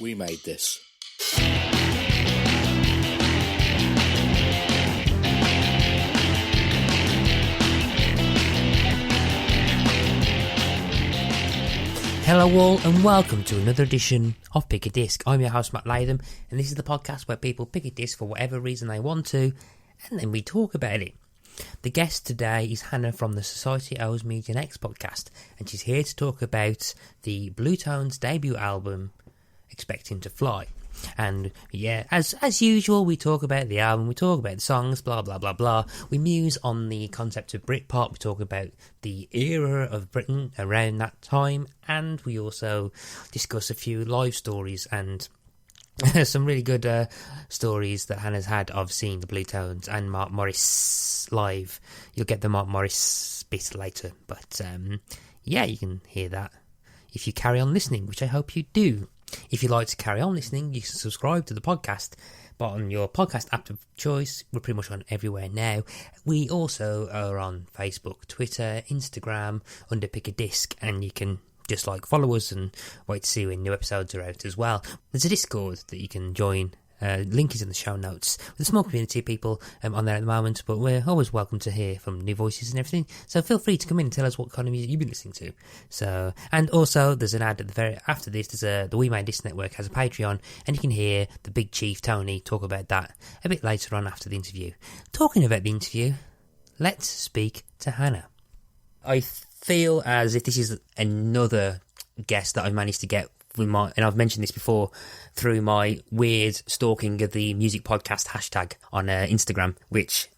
We made this. Hello all and welcome to another edition of Pick a Disc. I'm your host Matt Latham and this is the podcast where people pick a disc for whatever reason they want to and then we talk about it. The guest today is Hannah from the Society Owes Me Gen X podcast and she's here to talk about the Bluetones debut album Expecting to Fly. And yeah, as usual, we talk about the album, we talk about the songs, blah blah blah blah. We muse on the concept of britpop, we talk about the era of Britain around that time, and we also discuss a few live stories and some really good stories that Hannah's had of seeing the Bluetones and Mark Morris live. You'll get the Mark Morris bit later, but yeah, you can hear that if you carry on listening, which I hope you do. If you'd like to carry on listening, you can subscribe to the podcast, but on your podcast app of choice, we're pretty much on everywhere now. We also are on Facebook, Twitter, Instagram, under Pick a Disc, and you can just follow us and wait to see when new episodes are out as well. There's a Discord that you can join. Link is in the show notes. With a small community of people on there at the moment, but we're always welcome to hear from new voices and everything. So feel free to come in and tell us what kind of music you've been listening to. So, and also there's an ad at the very after this. There's the We Made This Network has a Patreon, and you can hear the Big Chief Tony talk about that a bit later on after the interview. Talking about the interview, let's speak to Hannah. I feel as if this is another guest that I've managed to get. And I've mentioned this before through my weird stalking of the music podcast hashtag on Instagram, which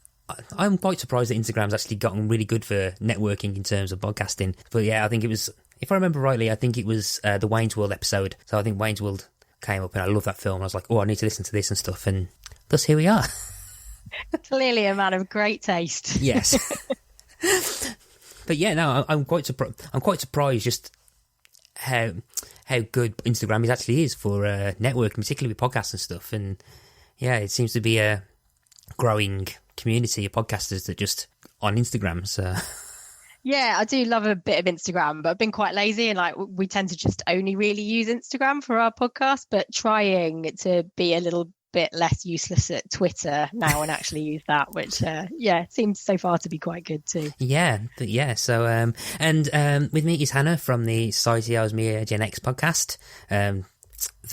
I'm quite surprised that Instagram's actually gotten really good for networking in terms of podcasting. But yeah, I think it was, if I remember rightly, I think it was the Wayne's World episode. So I think Wayne's World came up and I love that film. I was like, oh, I need to listen to this and stuff. And thus here we are. Clearly a man of great taste. Yes. But yeah, no, I'm quite surprised just how good Instagram actually is for networking, particularly with podcasts and stuff. And yeah, it seems to be a growing community of podcasters that just on Instagram. So yeah, I do love a bit of Instagram, but I've been quite lazy and we tend to just only really use Instagram for our podcast, but trying to be a little bit less useless at Twitter now and actually use that, which seems so far to be quite good too. So with me is Hannah from the Society Owes Me Gen X podcast, and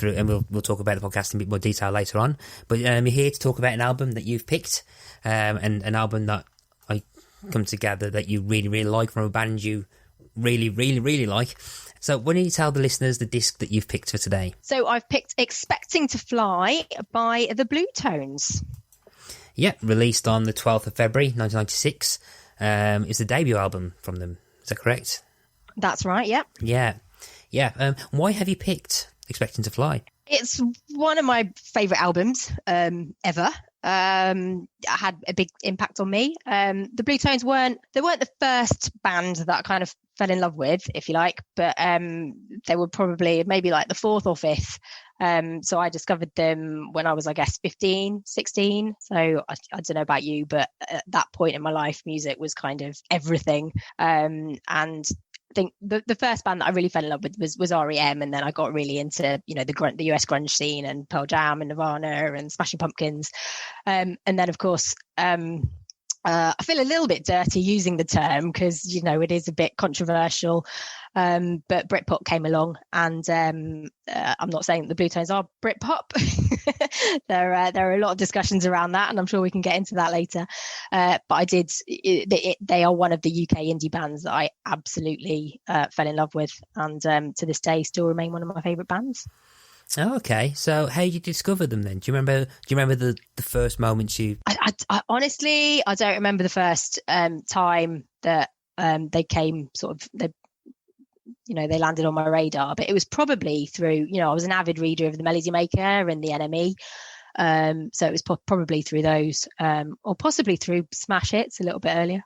we'll talk about the podcast in a bit more detail later on, but you're here to talk about an album that you've picked, and an album that I come to gather that you really really like from a band you really really really like. So why don't you tell the listeners the disc that you've picked for today? So I've picked Expecting to Fly by the Bluetones. Yeah, released on the 12th of February 1996. It's the debut album from them. Is that correct? That's right, yeah. Yeah. Why have you picked Expecting to Fly? It's one of my favourite albums ever. Had a big impact on me. The Bluetones weren't the first band that I kind of fell in love with, if you like, but they were probably maybe the fourth or fifth. So I discovered them when I was, I guess, 15, 16. So I don't know about you, but at that point in my life, music was kind of everything. And I think the first band that I really fell in love with was REM, and then I got really into the US grunge scene and Pearl Jam and Nirvana and Smashing Pumpkins, and then of course I feel a little bit dirty using the term because it is a bit controversial, but Britpop came along, and I'm not saying that the Bluetones are Britpop. There are a lot of discussions around that, and I'm sure we can get into that later. But they are one of the UK indie bands that I absolutely fell in love with, and to this day still remain one of my favourite bands. Oh, okay. So how did you discover them then? Do you remember the first moments you... I honestly, I don't remember the first time that they came they landed on my radar, but it was probably through, I was an avid reader of the Melody Maker and the NME. So it was probably through those, or possibly through Smash Hits a little bit earlier.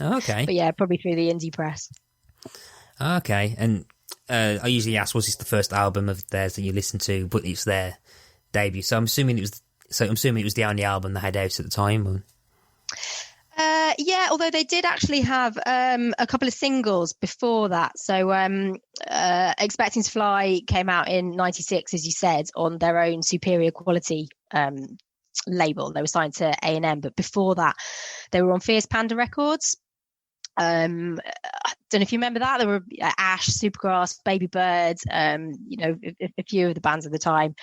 Okay. But yeah, probably through the indie press. Okay. And I usually ask, was this the first album of theirs that you listened to, but it's their debut? So I'm assuming it was the only album they had out at the time. Or... Yeah, although they did actually have a couple of singles before that. So Expecting to Fly came out in 96, as you said, on their own Superior Quality label. They were signed to A&M, but before that they were on Fierce Panda Records. I don't know if you remember that. There were Ash, Supergrass, Baby Bird, a few of the bands at the time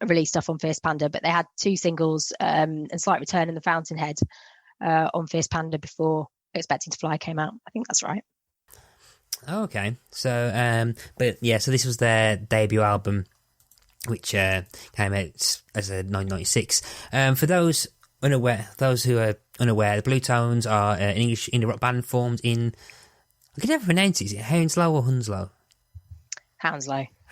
released stuff on Fierce Panda, but they had two singles, and Slight Return and The Fountainhead on Fierce Panda before Expecting to Fly came out. I think that's right. Oh, okay. So, so this was their debut album, which came out as a 1996. For those who are unaware, the Bluetones are an English indie rock band formed in, I can never pronounce it, is it Hounslow or Hounslow?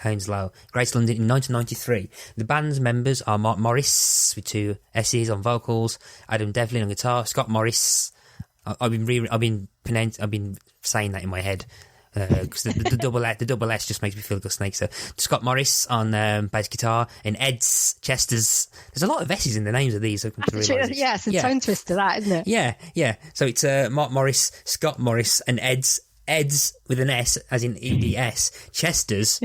Hounslow, Greater London in 1993. The band's members are Mark Morris with two S's on vocals, Adam Devlin on guitar, Scott Morris. I've been saying that in my head because the double S just makes me feel like a snake. So Scott Morris on bass guitar and Ed's Chester's. There's a lot of S's in the names of these. I yeah, it's a tongue twister, that, isn't it? Yeah. So it's Mark Morris, Scott Morris, and Ed's with an S, as in EDS, Chester's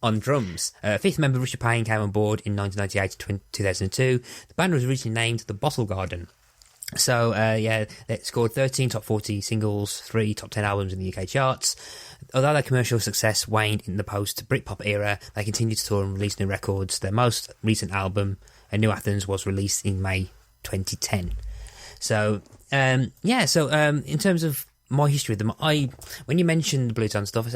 on drums. Fifth member Richard Payne came on board in 1998 to 2002. The band was originally named The Bottle Garden. So, they scored 13 top 40 singles, 3 top 10 albums in the UK charts. Although their commercial success waned in the post-Britpop era, they continued to tour and release new records. Their most recent album, A New Athens, was released in May 2010. So, in terms of my history with them, when you mentioned the Bluetone stuff,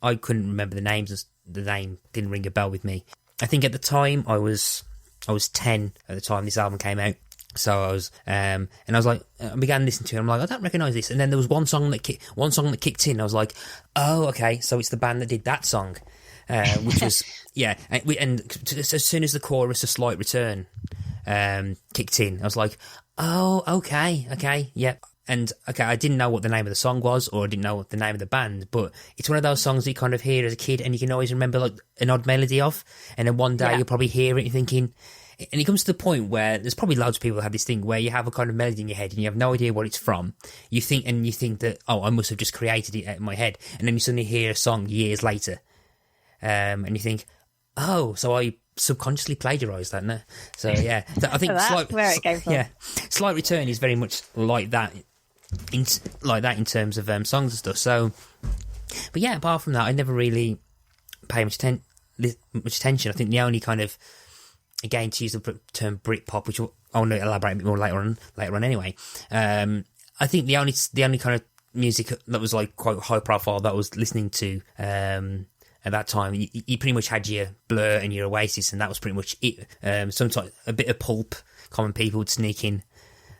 I couldn't remember the names. The name didn't ring a bell with me. I think at the time I was 10 at the time this album came out. So I was, and I was like, I began listening to it. I'm like, I don't recognise this. And then there was one song that kicked in. I was like, oh, okay, so it's the band that did that song, which was And as soon as the chorus of Slight Return kicked in, I was like, oh, okay, yep. And okay, I didn't know what the name of the song was, or I didn't know what the name of the band, but it's one of those songs that you kind of hear as a kid, and you can always remember like an odd melody of, and then one day you'll probably hear it and thinking. And it comes to the point where there's probably loads of people that have this thing where you have a kind of melody in your head and you have no idea what it's from. You think that, oh, I must have just created it in my head. And then you suddenly hear a song years later. And you think, oh, so I subconsciously plagiarised that, no? So, yeah. I think that's where it came from. Yeah. Slight Return is very much like that in terms of songs and stuff. So, but yeah, apart from that, I never really paid much attention. I think the only kind of, again, to use the term Britpop, which I want to elaborate a bit more later on anyway. I think the only kind of music that was like quite high profile that I was listening to at that time, you pretty much had your Blur and your Oasis, and that was pretty much it. Sometimes a bit of Pulp, Common People would sneak in,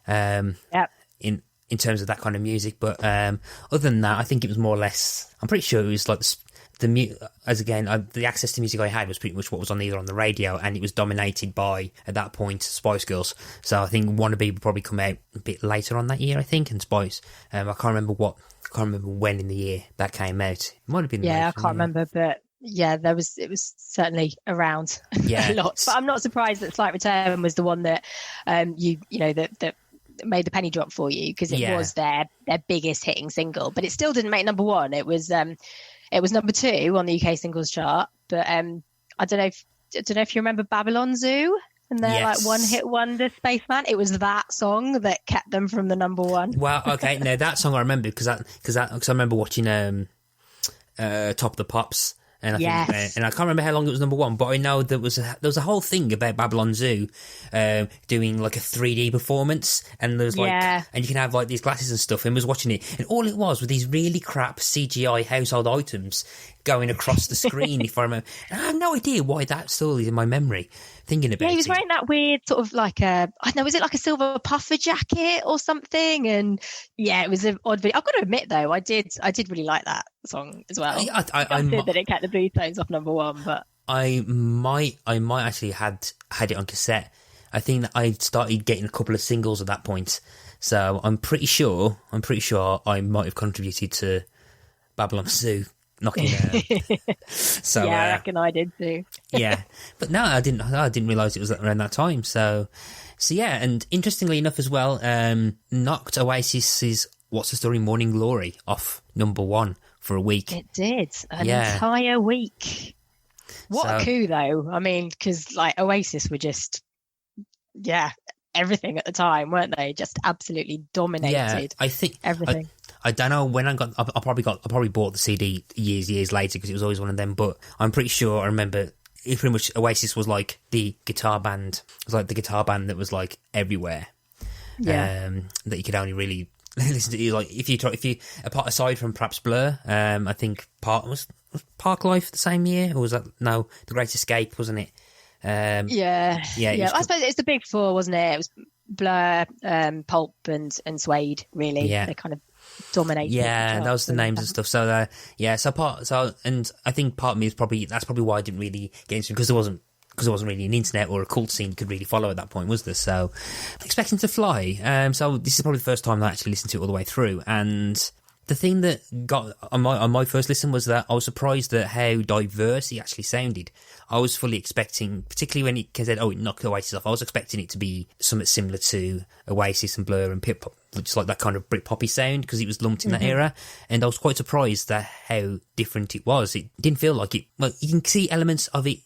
in terms of that kind of music. But other than that, I think it was more or less. I'm pretty sure it was like the access to music I had was pretty much what was on the radio, and it was dominated by, at that point, Spice Girls. So I think Wannabe would probably come out a bit later on that year, I think, and Spice. I can't remember when in the year that came out. It might have been. Yeah, I can't remember, but yeah, it was certainly around a lot. But I'm not surprised that Slight Return was the one that that made the penny drop for you, because it was their biggest hitting single, but it still didn't make number one. It was number 2 on the UK singles chart, but I don't know if you remember Babylon Zoo and their like one hit wonder Spaceman. It was that song that kept them from the number one. Well, okay, no, that song I remember because I remember watching Top of the Pops. And I think, and I can't remember how long it was number one, but I know there was a whole thing about Babylon Zoo doing like a 3D performance, and there's like, and you can have like these glasses and stuff. And I was watching it, and all it was were these really crap CGI household items going across the screen. If I remember, and I have no idea why that still is in my memory. Thinking about it, he was wearing that weird sort of like I don't know, was it like a silver puffer jacket or something? And yeah, it was an odd video. I've got to admit though, I did really like that song as well. I did that it kept the Bluetones off number one, but I might actually had it on cassette. I think that I started getting a couple of singles at that point, so I'm pretty sure I might have contributed to Babylon Zoo knocking. So yeah, I reckon I did too. yeah, but no, I didn't realise it was around that time. So yeah, and interestingly enough as well, knocked Oasis's "What's the Story" Morning Glory off #1 for a week. It did an entire week. What a coup, though! I mean, because like Oasis were just everything at the time, weren't they? Just absolutely dominated. Yeah, I think everything. I don't know when I probably bought the CD years later because it was always one of them. But I'm pretty sure I remember. Pretty much Oasis was like the guitar band. It was like the guitar band that was like everywhere. Yeah. That you could only really listen to. Like if you apart aside from perhaps Blur, I think was Park Life the same year, or was that The Great Escape, wasn't it? Yeah. I suppose it's the big four, wasn't it? It was Blur, Pulp, and Suede. Really, they kind of dominated. Yeah, those are the names and stuff. So and I think part of me is that's probably why I didn't really get into it, because there wasn't really an internet or a cult scene you could really follow at that point, was there? So, Expecting to Fly. So this is probably the first time I actually listened to it all the way through, and the thing that got on my first listen was that I was surprised at how diverse he actually sounded. I was fully expecting, particularly when he said, "Oh, it knocked Oasis off," I was expecting it to be something similar to Oasis and Blur and Pip, just like that kind of Britpoppy sound, because it was lumped in that era. And I was quite surprised at how different it was. It didn't feel like it. Well, you can see elements of it,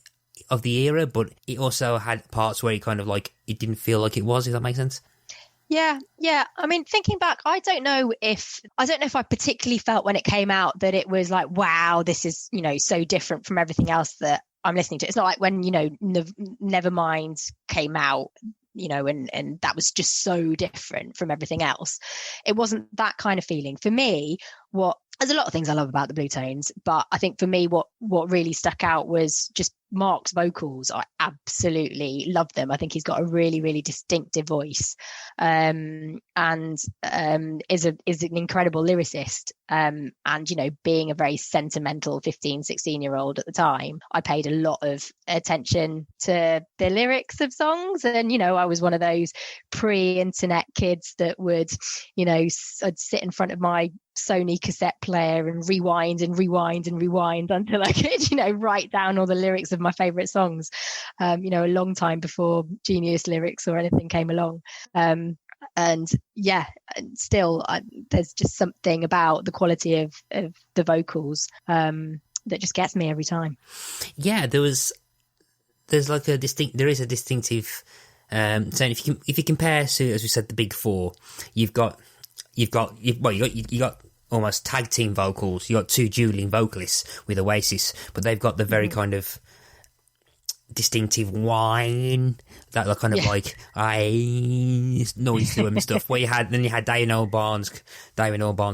of the era, but it also had parts where it kind of like it didn't feel like it was. If that makes sense. Yeah. I mean, thinking back, I don't know if I particularly felt when it came out that it was like, wow, this is, so different from everything else that I'm listening to. It's not like when, Nevermind came out, and that was just so different from everything else. It wasn't that kind of feeling. For me, there's a lot of things I love about the Bluetones, but I think for me, what really stuck out was just Mark's vocals. I absolutely love them. I think he's got a really, really distinctive voice, and is an incredible lyricist. And being a very sentimental 15, 16-year-old at the time, I paid a lot of attention to the lyrics of songs. And I was one of those pre-internet kids that would, I'd sit in front of my Sony cassette player and rewind until I could, write down all the lyrics of my favorite songs, a long time before Genius lyrics or anything came along. And still, there's just something about the quality of the vocals that just gets me every time. Yeah, there's like a distinctive. So if you compare to, as we said, the big four, you got almost tag team vocals. You got two dueling vocalists with Oasis, but they've got the very kind of distinctive whine, that kind of like noise to them and stuff. Where you had Damon Albarn's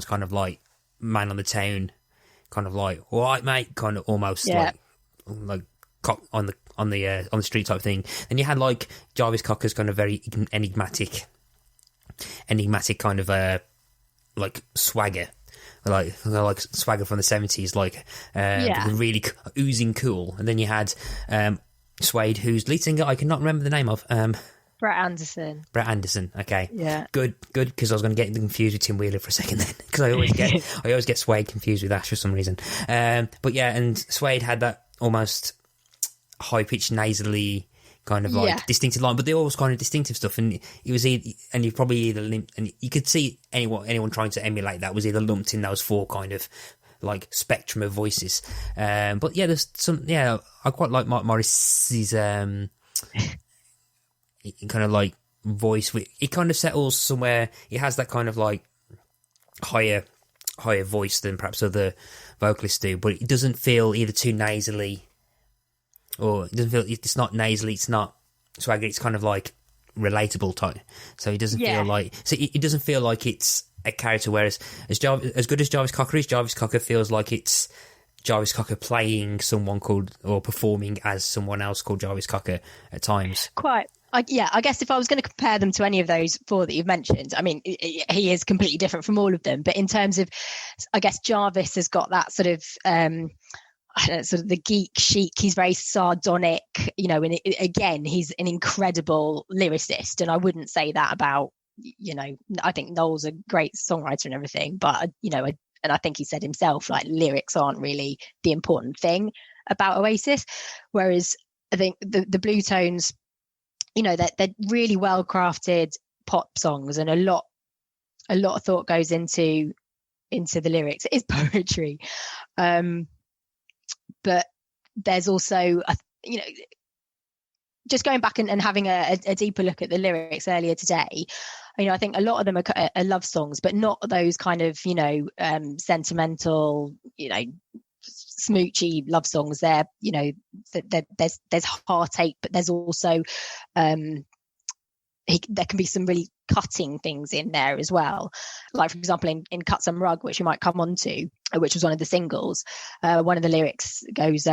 kind of like man on the town, kind of like, all right mate, kind of almost like cock on the street type thing. Then you had like Jarvis Cocker's kind of very enigmatic kind of like swagger. Like swagger from the 70s, really oozing cool. And then you had Suede, whose lead singer I cannot remember the name of. Brett Anderson. Okay. Yeah. Good. Because I was going to get confused with Tim Wheeler for a second then, because I always get Suede confused with Ash for some reason. But yeah, and Suede had that almost high pitched nasally kind of like distinctive line, but they all was kind of distinctive stuff, and it was and you probably either and you could see anyone trying to emulate that was either lumped in those four kind of like spectrum of voices. But yeah, there's some I quite like Mark Morris's kind of like voice. It kind of settles somewhere. It has that kind of like higher voice than perhaps other vocalists do, but it doesn't feel either too nasally. Or it doesn't feel, it's not nasally, it's not swagger, it's kind of like relatable type. So it doesn't feel like, it doesn't feel like it's a character, whereas as good as Jarvis Cocker is, Jarvis Cocker feels like it's Jarvis Cocker playing someone called, or performing as someone else called Jarvis Cocker at times. Quite. I guess if I was going to compare them to any of those four that you've mentioned, I mean, he is completely different from all of them. But in terms of, I guess Jarvis has got that sort of, sort of the geek chic. He's very sardonic, and again, he's an incredible lyricist. And I wouldn't say that about, I think Noel's a great songwriter and everything, but, And I think he said himself, like, lyrics aren't really the important thing about Oasis. Whereas I think the Bluetones, you know, they're really well crafted pop songs, and a lot of thought goes into the lyrics. It is poetry. But there's also, you know, just going back and having a deeper look at the lyrics earlier today, you know, I think a lot of them are love songs, but not those kind of, you know, sentimental, you know, smoochy love songs. They're, you know, there's heartache, but there's also there can be some really cutting things in there as well. Like, for example, in Cut Some Rug, which we might come on to, which was one of the singles, one of the lyrics goes,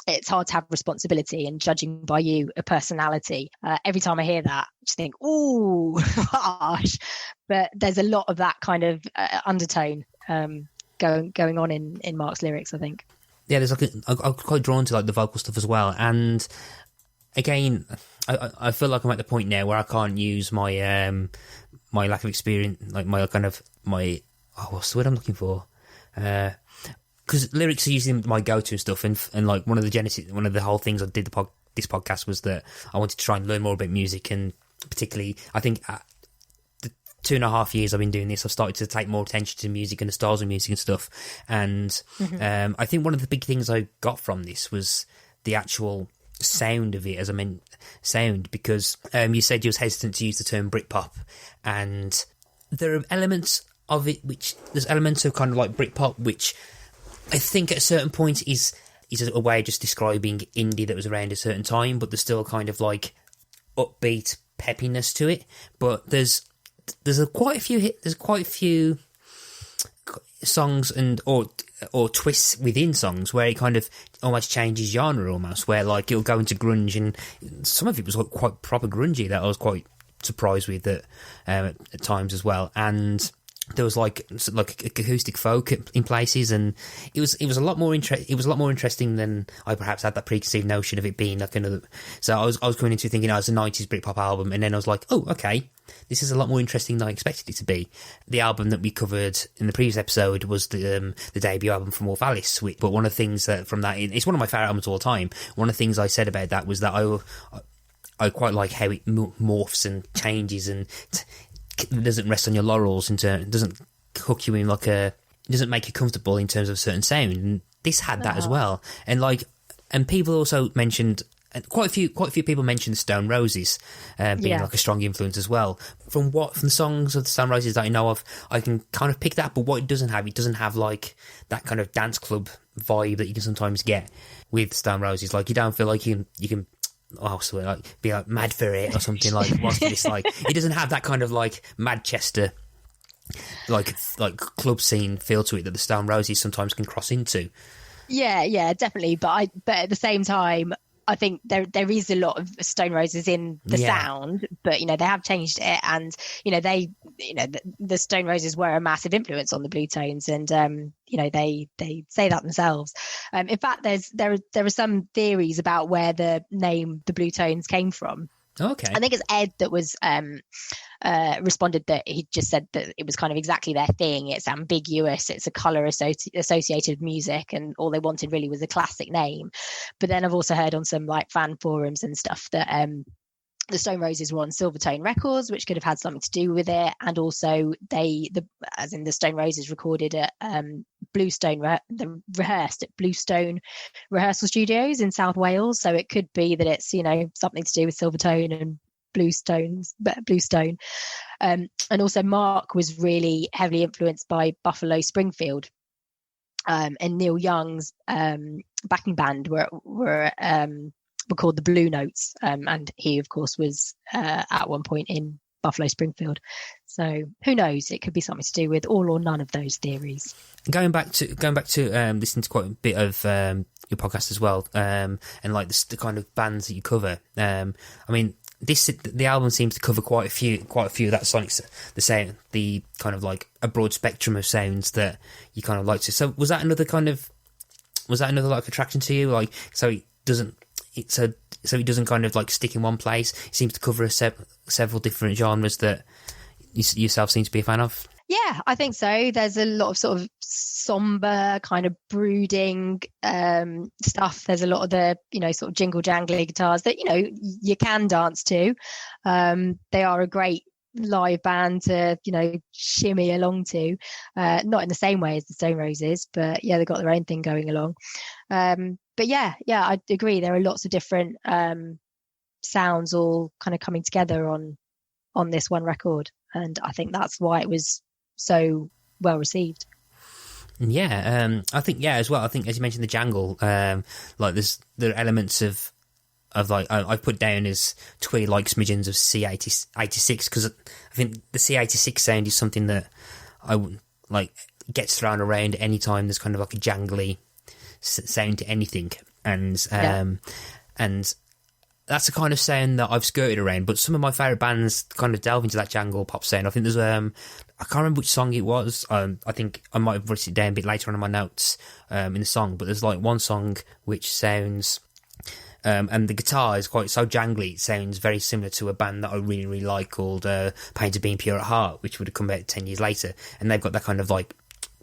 it's hard to have responsibility and judging by you a personality. Every time I hear that, I just think, ooh, harsh. But there's a lot of that kind of undertone going on in Mark's lyrics, I think. Yeah, there's like I'm quite drawn to like the vocal stuff as well. And again, I feel like I'm at the point now where I can't use my my lack of experience, like my kind of what's the word I'm looking for? Because lyrics are usually my go-to stuff, and like one of the whole things I did this podcast was that I wanted to try and learn more about music, and particularly I think the 2.5 years I've been doing this, I've started to take more attention to music and the styles of music and stuff. And I think one of the big things I got from this was the actual sound of it, as I meant sound, because you said you was hesitant to use the term Britpop, and there are elements of it there's elements of kind of like Britpop, which I think at a certain point is a way of just describing indie that was around a certain time, but there's still kind of like upbeat peppiness to it. But there's quite a few songs and or twists within songs where it kind of almost changes genre almost, where like it'll go into grunge, and some of it was like quite proper grungy that I was quite surprised with at times as well. And there was like acoustic folk in places, and it was a lot more interesting than I perhaps had that preconceived notion of it being like another. So I was coming into thinking it was a 90s Britpop album, and then I was like, oh, okay, this is a lot more interesting than I expected it to be. The album that we covered in the previous episode was the debut album from Wolf Alice, but one of the things that from that, it's one of my favourite albums of all time. One of the things I said about that was that I quite like how it morphs and changes, and it doesn't rest on your laurels, it doesn't hook you in it doesn't make you comfortable in terms of a certain sound, and this had that as well. And people also mentioned, quite a few people mentioned the Stone Roses being like a strong influence as well. From the songs of the Stone Roses that I know of, I can kind of pick that up, but what it doesn't have like that kind of dance club vibe that you can sometimes get with Stone Roses. Like, you don't feel like you can be like mad for it or something, like what's this like. It doesn't have that kind of like Manchester like club scene feel to it that the Stone Roses sometimes can cross into. Yeah, definitely. But at the same time, I think there is a lot of Stone Roses in the sound, but you know, they have changed it, and you know, the Stone Roses were a massive influence on the Bluetones, and you know, they say that themselves. In fact, there are some theories about where the name the Bluetones came from. Okay. I think it's Ed that was responded that he just said that it was kind of exactly their thing. It's ambiguous. It's a colour associated with music, and all they wanted really was a classic name. But then I've also heard on some like fan forums and stuff that the Stone Roses were on Silvertone Records, which could have had something to do with it. And also the Stone Roses recorded at Bluestone, rehearsed at Bluestone Rehearsal Studios in South Wales. So it could be that it's, you know, something to do with Silvertone and Bluestone. And also Mark was really heavily influenced by Buffalo Springfield. And Neil Young's backing band were called the Blue Notes, and he of course was at one point in Buffalo Springfield. So who knows, it could be something to do with all or none of those theories. Going back to listening to quite a bit of your podcast as well, and like the kind of bands that you cover, I mean, the album seems to cover quite a few of that the kind of like a broad spectrum of sounds that you kind of like to. So was that another like attraction to you, like so it doesn't kind of like stick in one place? It seems to cover several different genres that you yourself seem to be a fan of. Yeah, I think so. There's a lot of sort of somber kind of brooding stuff. There's a lot of the, sort of jingle jangly guitars that, you can dance to. They are a great live band to, shimmy along to. Not in the same way as the Stone Roses, but yeah, they've got their own thing going along. But yeah, I agree. There are lots of different sounds all kind of coming together on this one record. And I think that's why it was so well received. Yeah, I think as well. I think as you mentioned the jangle, like there are elements of like I put down as twee like smidgens of C86 because I think the C86 sound is something that I like gets thrown around any time there's kind of like a jangly sound to anything, and that's the kind of sound that I've skirted around, but some of my favourite bands kind of delve into that jangle pop sound. I think there's I can't remember which song it was. I think I might have written it down a bit later on in my notes in the song, but there's like one song which sounds and the guitar is quite so jangly, it sounds very similar to a band that I really, really like called Pains of Being Pure at Heart, which would have come out 10 years later, and they've got that kind of like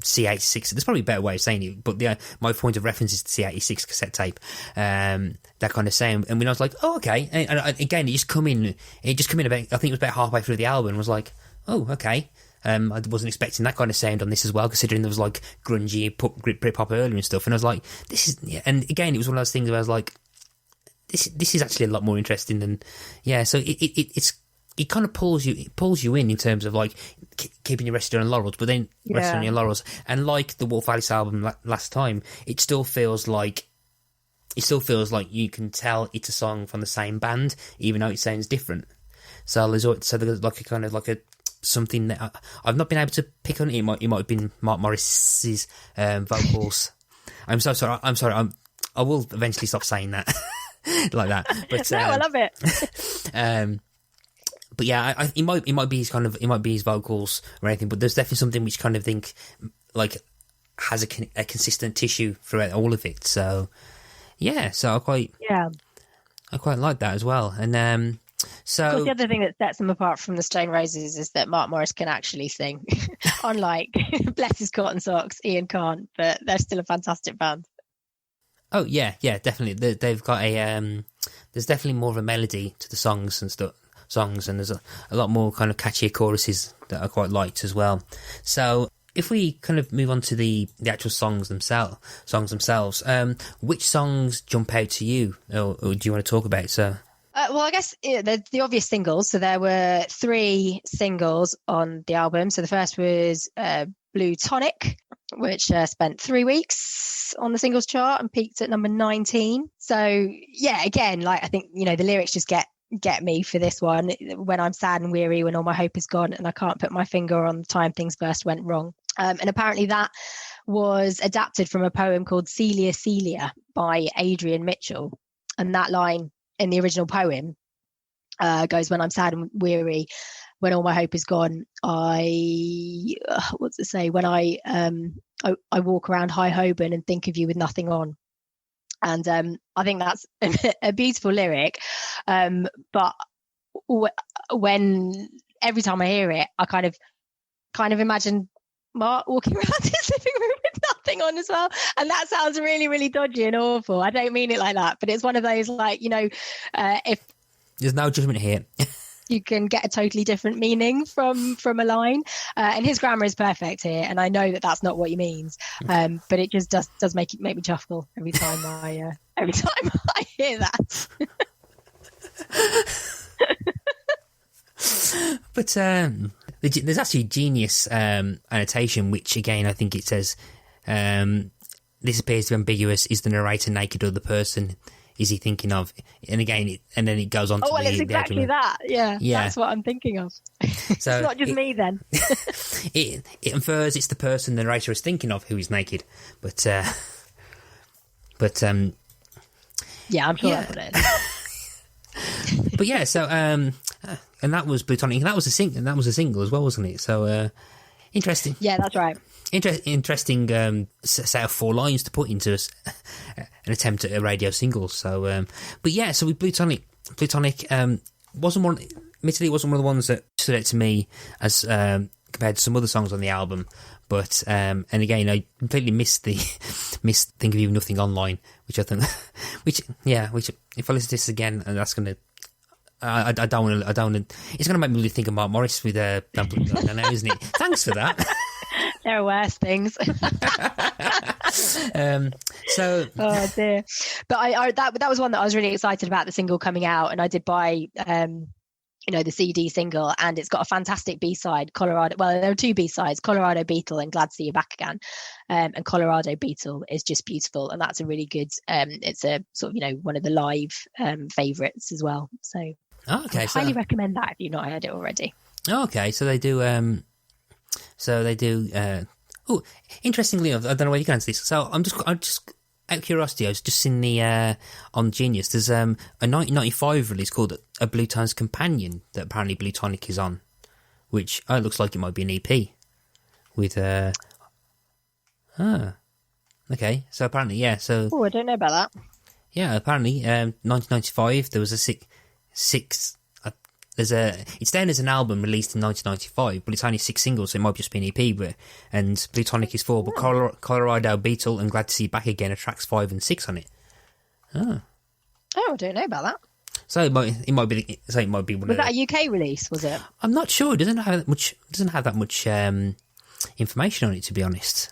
C86, there's probably a better way of saying it, but my point of reference is the C86 cassette tape, that kind of sound. And when I was like, oh, okay, and again, it just come in about, I think it was about halfway through the album, and was like, oh, okay. I wasn't expecting that kind of sound on this as well, considering there was like grungy britpop earlier and stuff, and I was like, this is, and again, it was one of those things where I was like, this is actually a lot more interesting than, so it kind of pulls you in terms of like keeping you rested on laurels, but then resting on your laurels. And like the Wolf Alice album last time, it still feels like you can tell it's a song from the same band, even though it sounds different. So there's like a kind of like a something that I've not been able to pick on. It might have been Mark Morris's vocals. I'm so sorry. I will eventually stop saying that like that. But no, I love it. But yeah, it might be his vocals or anything. But there's definitely something which kind of think like has a consistent tissue throughout all of it. So yeah, so I quite like that as well. And so of course, the other thing that sets them apart from the Stone Roses is that Mark Morris can actually sing, unlike bless his cotton socks, Ian can't. But they're still a fantastic band. Oh yeah, definitely. They've got a there's definitely more of a melody to the songs and stuff. And there's a lot more kind of catchier choruses that I quite liked as well. So if we kind of move on to the actual songs themselves, which songs jump out to you, or do you want to talk about? So well, I guess the obvious singles. So there were 3 singles on the album. So the first was Blue Tonic, which spent 3 weeks on the singles chart and peaked at number 19. So yeah, again, like I think, the lyrics just get me for this one. When I'm sad and weary, when all my hope is gone, and I can't put my finger on the time things first went wrong. And apparently that was adapted from a poem called Celia Celia by Adrian Mitchell. And that line in the original poem goes, when I'm sad and weary, when all my hope is gone, what's it say? When I walk around High Holborn and think of you with nothing on. And I think that's a beautiful lyric. But when every time I hear it, I kind of imagine Mark walking around his living room with nothing on as well. And that sounds really, really dodgy and awful. I don't mean it like that, but it's one of those like, if there's no judgment here. You can get a totally different meaning from a line, and his grammar is perfect here, and I know that that's not what he means, but it just does make me chuckle every time I hear that. But there's actually genius annotation, which again I think it says this appears to be ambiguous. Is the narrator naked or the person is he thinking of? And again, and then it goes on to it's exactly that. Yeah, that's what I'm thinking of. So it's not just me then. it infers it's the person the narrator is thinking of who is naked. But yeah, I'm sure that's what it is. But yeah, so and that was Bluetonic, and that was a single as well, wasn't it? So interesting. Yeah, that's right. Interesting set of 4 lines to put into an attempt at a radio single. So, but yeah, so with Bluetonic wasn't one. Admittedly, it wasn't one of the ones that stood out to me as compared to some other songs on the album. But and again, I completely missed Think of You Nothing Online, which I think, which if I listen to this again, and that's gonna, I don't want to. It's gonna make me really think of Mark Morris with I know, isn't it? Thanks for that. There are worse things. Oh dear. But I that was one that I was really excited about, the single coming out, and I did buy the CD single, and it's got a fantastic B-side, Colorado. Well, there are two B-sides, Colorado Beetle and Glad to See You Back Again. And Colorado Beetle is just beautiful, and that's a really good it's a sort of one of the live favorites as well. So I highly recommend that if you've not heard it already. Okay, so they do interestingly enough, I don't know where you can answer this. So I'm just out of curiosity, I was just in the on Genius. There's a 1995 release called A Bluetones Companion that apparently Blutonic is on, which looks like it might be an EP with okay. So apparently, I don't know about that. Yeah, apparently 1995 there was a six. It's down as an album released in 1995, but it's only 6 singles, so it might just be an EP. And Blutonic is 4, but Colorado Beetle and Glad to See You Back Again are tracks 5 and 6 on it. Oh, I don't know about that. So it might be. So it might be one. Was that a UK release? Was it? I'm not sure. It doesn't have that much information on it, to be honest.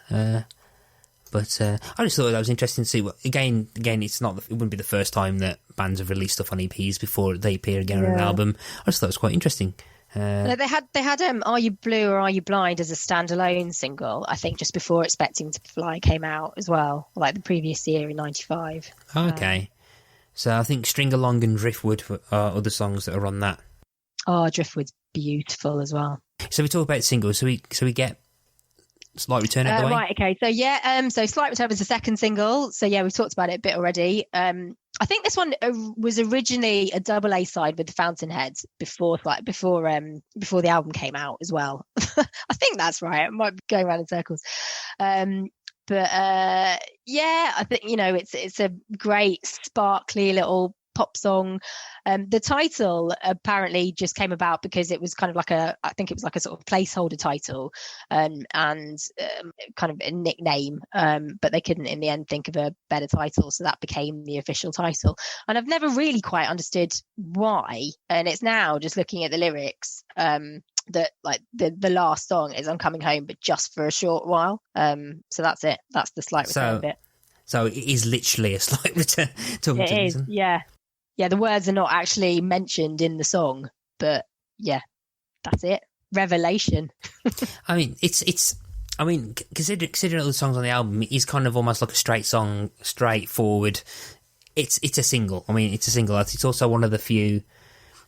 But I just thought that was interesting to see. Again, it's not. It wouldn't be the first time that bands have released stuff on EPs before they appear again on an album. I just thought it was quite interesting. They had Are You Blue or Are You Blind as a standalone single, I think, just before Expecting to Fly came out as well, like the previous year in '95. Okay, so I think String Along and Driftwood are other songs that are on that. Oh, Driftwood's beautiful as well. So we talk about singles. So we get Slight Return out of the way. Right, okay. So so Slight Return was the second single. So we've talked about it a bit already. I think this one was originally a double A side with the Fountainheads before the album came out as well. I think that's right. I might be going around in circles. But I think it's a great sparkly little pop song. The title apparently just came about because it was kind of like I think it was like a sort of placeholder title and kind of a nickname, but they couldn't in the end think of a better title, so that became the official title. And I've never really quite understood why, and it's now just looking at the lyrics that like the last song is I'm coming home but just for a short while, so that's it. That's the Slight Return bit. So it is literally a slight return to it is, yeah, the words are not actually mentioned in the song, but yeah, that's it. Revelation. I mean, considering all the songs on the album, it's kind of almost like a straightforward. It's a single. I mean, it's a single. It's also one of the few.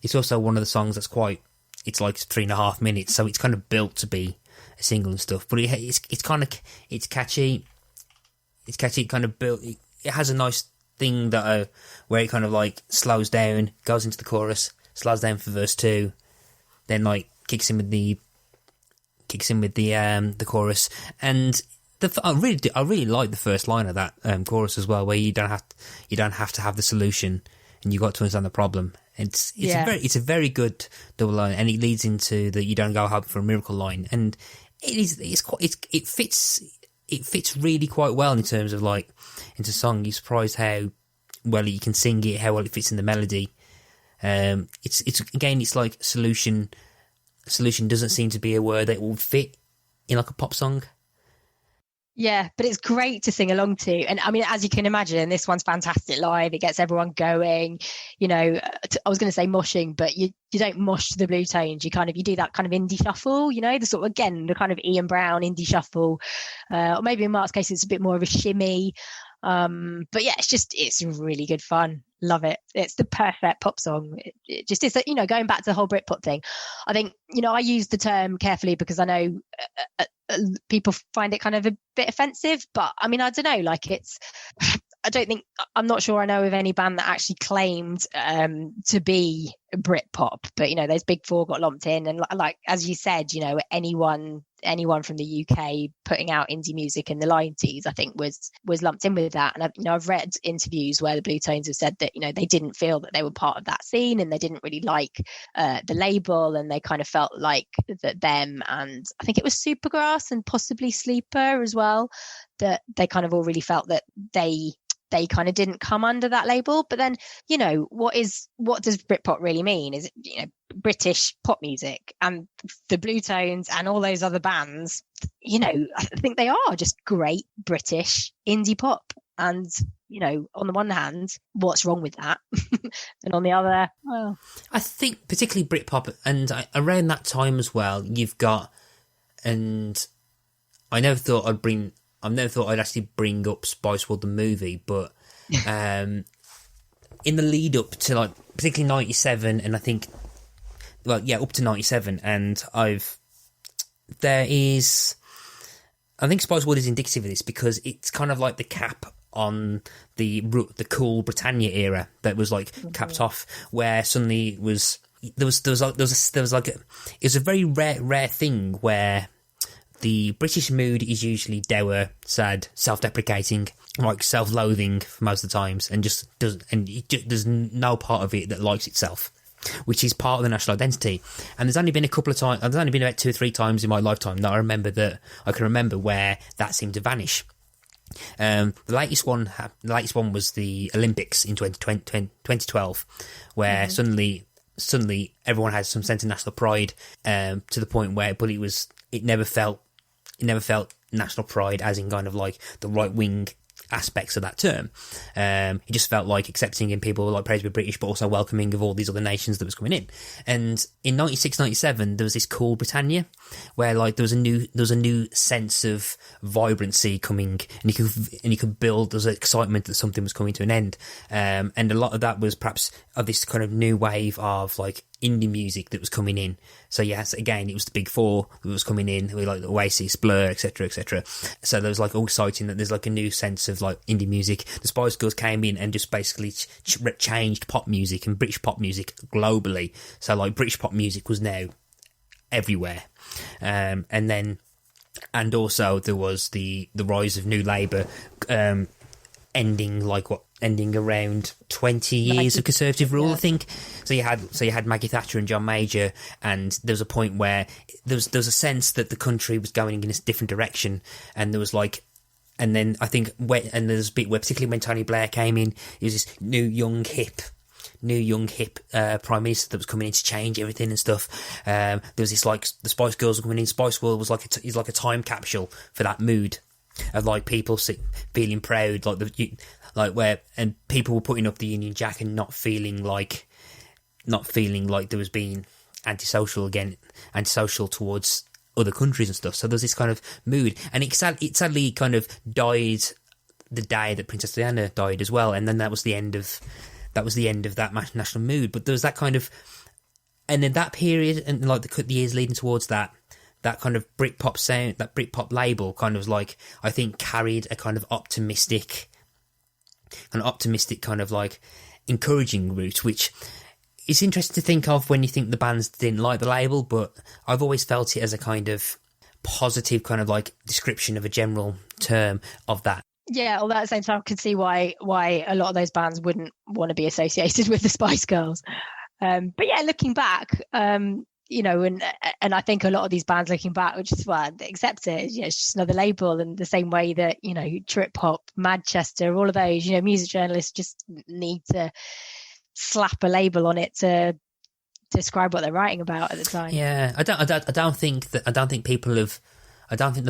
It's also one of the songs that's quite. It's like 3.5 minutes, so it's kind of built to be a single and stuff. But it's catchy. It's catchy. It kind of built. It has a nice thing that where it kind of like slows down, goes into the chorus, slows down for verse 2, then like kicks in with the chorus, and I really like the first line of that chorus as well, where you don't have to have the solution, and you got to understand the problem. It's a very good double line, and it leads into the you don't go home for a miracle line, and it fits really quite well in terms of like into song. You're surprised how well you can sing it, how well it fits in the melody. It's like solution doesn't seem to be a word that will fit in like a pop song. Yeah, but it's great to sing along to. And I mean, as you can imagine, this one's fantastic live. It gets everyone going. I was going to say moshing, but you don't mosh to the Bluetones. You do that kind of indie shuffle, the sort of, again, the kind of Ian Brown indie shuffle. Or maybe in Mark's case, it's a bit more of a shimmy. But yeah, it's really good fun. Love it. It's the perfect pop song. It just is, going back to the whole Britpop thing. I think, I use the term carefully because I know people find it kind of a bit offensive, but I mean, I don't know, like I'm not sure I know of any band that actually claimed to be Britpop, but those big four got lumped in, and like as you said, anyone from the UK putting out indie music in the 90s, I think was lumped in with that. And I've read interviews where the Bluetones have said that they didn't feel that they were part of that scene, and they didn't really like the label, and they kind of felt like that them, and I think it was Supergrass and possibly Sleeper as well, that they kind of all really felt that they kind of didn't come under that label. But then, what does Britpop really mean? Is it, British pop music? And the Bluetones and all those other bands, I think they are just great British indie pop. And, on the one hand, what's wrong with that? And on the other, well, I think particularly Britpop, and around that time as well, you've got, and I never thought I'd actually bring up Spice World the movie, but in the lead up to like particularly 97, and I think up to 97, and I think Spice World is indicative of this because it's kind of like the cap on the cool Britannia era that was like capped off, where suddenly it was a very rare thing where the British mood is usually dour, sad, self-deprecating, like self-loathing for most of the times, and there's no part of it that likes itself, which is part of the national identity. And there's only been about 2 or 3 times in my lifetime that I can remember where that seemed to vanish. The latest one was the Olympics in 2012, where suddenly everyone had some sense of national pride, to the point where, but it never felt national pride as in kind of like the right wing aspects of that term. It just felt like accepting in people like praise to be British, but also welcoming of all these other nations that was coming in. And in 96, 97, there was this cool Britannia, where like there was a new sense of vibrancy coming, and you could build. There was excitement that something was coming to an end, and a lot of that was perhaps of this kind of new wave of like indie music that was coming in. So yes, again, it was the big four that was coming in, with like Oasis, Blur, etc., etc. So there was like all exciting that there's like a new sense of like indie music. The Spice Girls came in and just basically changed pop music and British pop music globally. So like British pop music was now everywhere, and also there was the rise of New Labour, ending around 20 years of Conservative rule, I think. So you had Maggie Thatcher and John Major, and there was a point where there was a sense that the country was going in a different direction, and there was like, and then I think there's a bit where, particularly when Tony Blair came in, it was this new young hip Prime Minister that was coming in to change everything and stuff. There was this like the Spice Girls were coming in. Spice World was like a time capsule for that mood of like people feeling proud, and people were putting up the Union Jack and not feeling like there was being antisocial towards other countries and stuff. So there's this kind of mood, and it sadly kind of died the day that Princess Diana died as well, and then that was the end of that national mood. But there was that kind of, and then that period, and like the years leading towards that kind of Britpop sound, that Britpop label kind of like, I think carried a kind of optimistic kind of like encouraging route, which is interesting to think of when you think the bands didn't like the label, but I've always felt it as a kind of positive kind of like description of a general term of that. Yeah, although at the same time, I can see why a lot of those bands wouldn't want to be associated with the Spice Girls. But yeah, looking back, and I think a lot of these bands looking back, which is why they accept it. It's just another label, and the same way that Trip Hop, Manchester, all of those, music journalists just need to slap a label on it to describe what they're writing about at the time. Yeah, I don't think the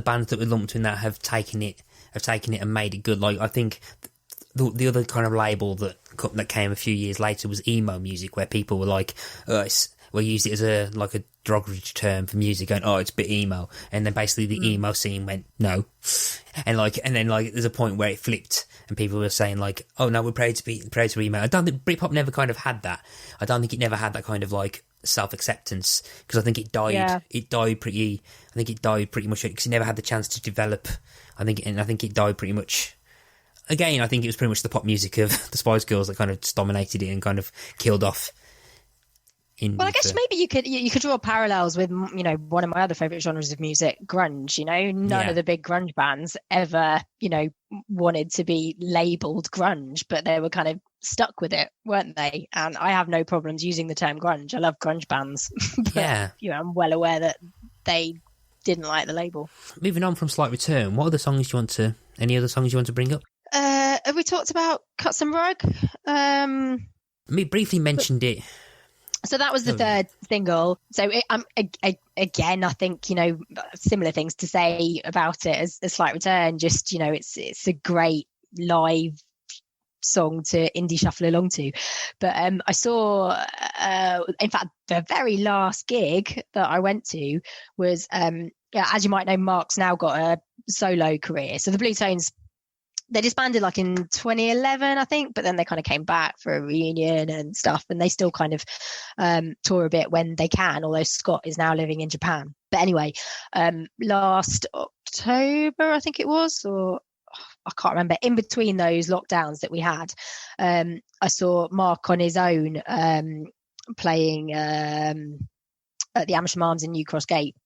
bands that were lumped in that have taken it and made it good. Like, I think the other kind of label that came a few years later was emo music, where people were like, we used it as a derogatory term for music, going, oh, it's a bit emo, and then basically the emo scene went no, and then there's a point where it flipped, and people were saying like, oh no, we're proud to be emo. I don't think Britpop never kind of had that. I don't think it never had that kind of like self-acceptance, because I think it died. Yeah. It died pretty much because it never had the chance to develop. I think it died pretty much. again, I think it was pretty much the pop music of the Spice Girls that kind of just dominated it and kind of killed off. Well, I guess maybe you could draw parallels with, you know, one of my other favourite genres of music, grunge. You know, none of the big grunge bands ever, you know, wanted to be labelled grunge, but they were kind of stuck with it, weren't they? And I have no problems using the term grunge. I love grunge bands. But, you know, I'm well aware that they didn't like the label. Moving on from Slight Return, what other songs do you want to? Any other songs you want to bring up? Have we talked about Cut Some Rug? We briefly mentioned it. So that was the third single. So again, I think, you know, similar things to say about it as A Slight Return. Just, you know, it's a great live song to indie shuffle along to. But I saw, in fact, the very last gig that I went to was, as you might know, Mark's now got a solo career. So the Bluetones, they disbanded like in 2011, I think, but then they kind of came back for a reunion and stuff, and they still kind of tour a bit when they can, although Scott is now living in Japan. But anyway, last October, I think it was, or I can't remember, in between those lockdowns that we had, I saw Mark on his own playing at the Amersham Arms in New Cross Gate.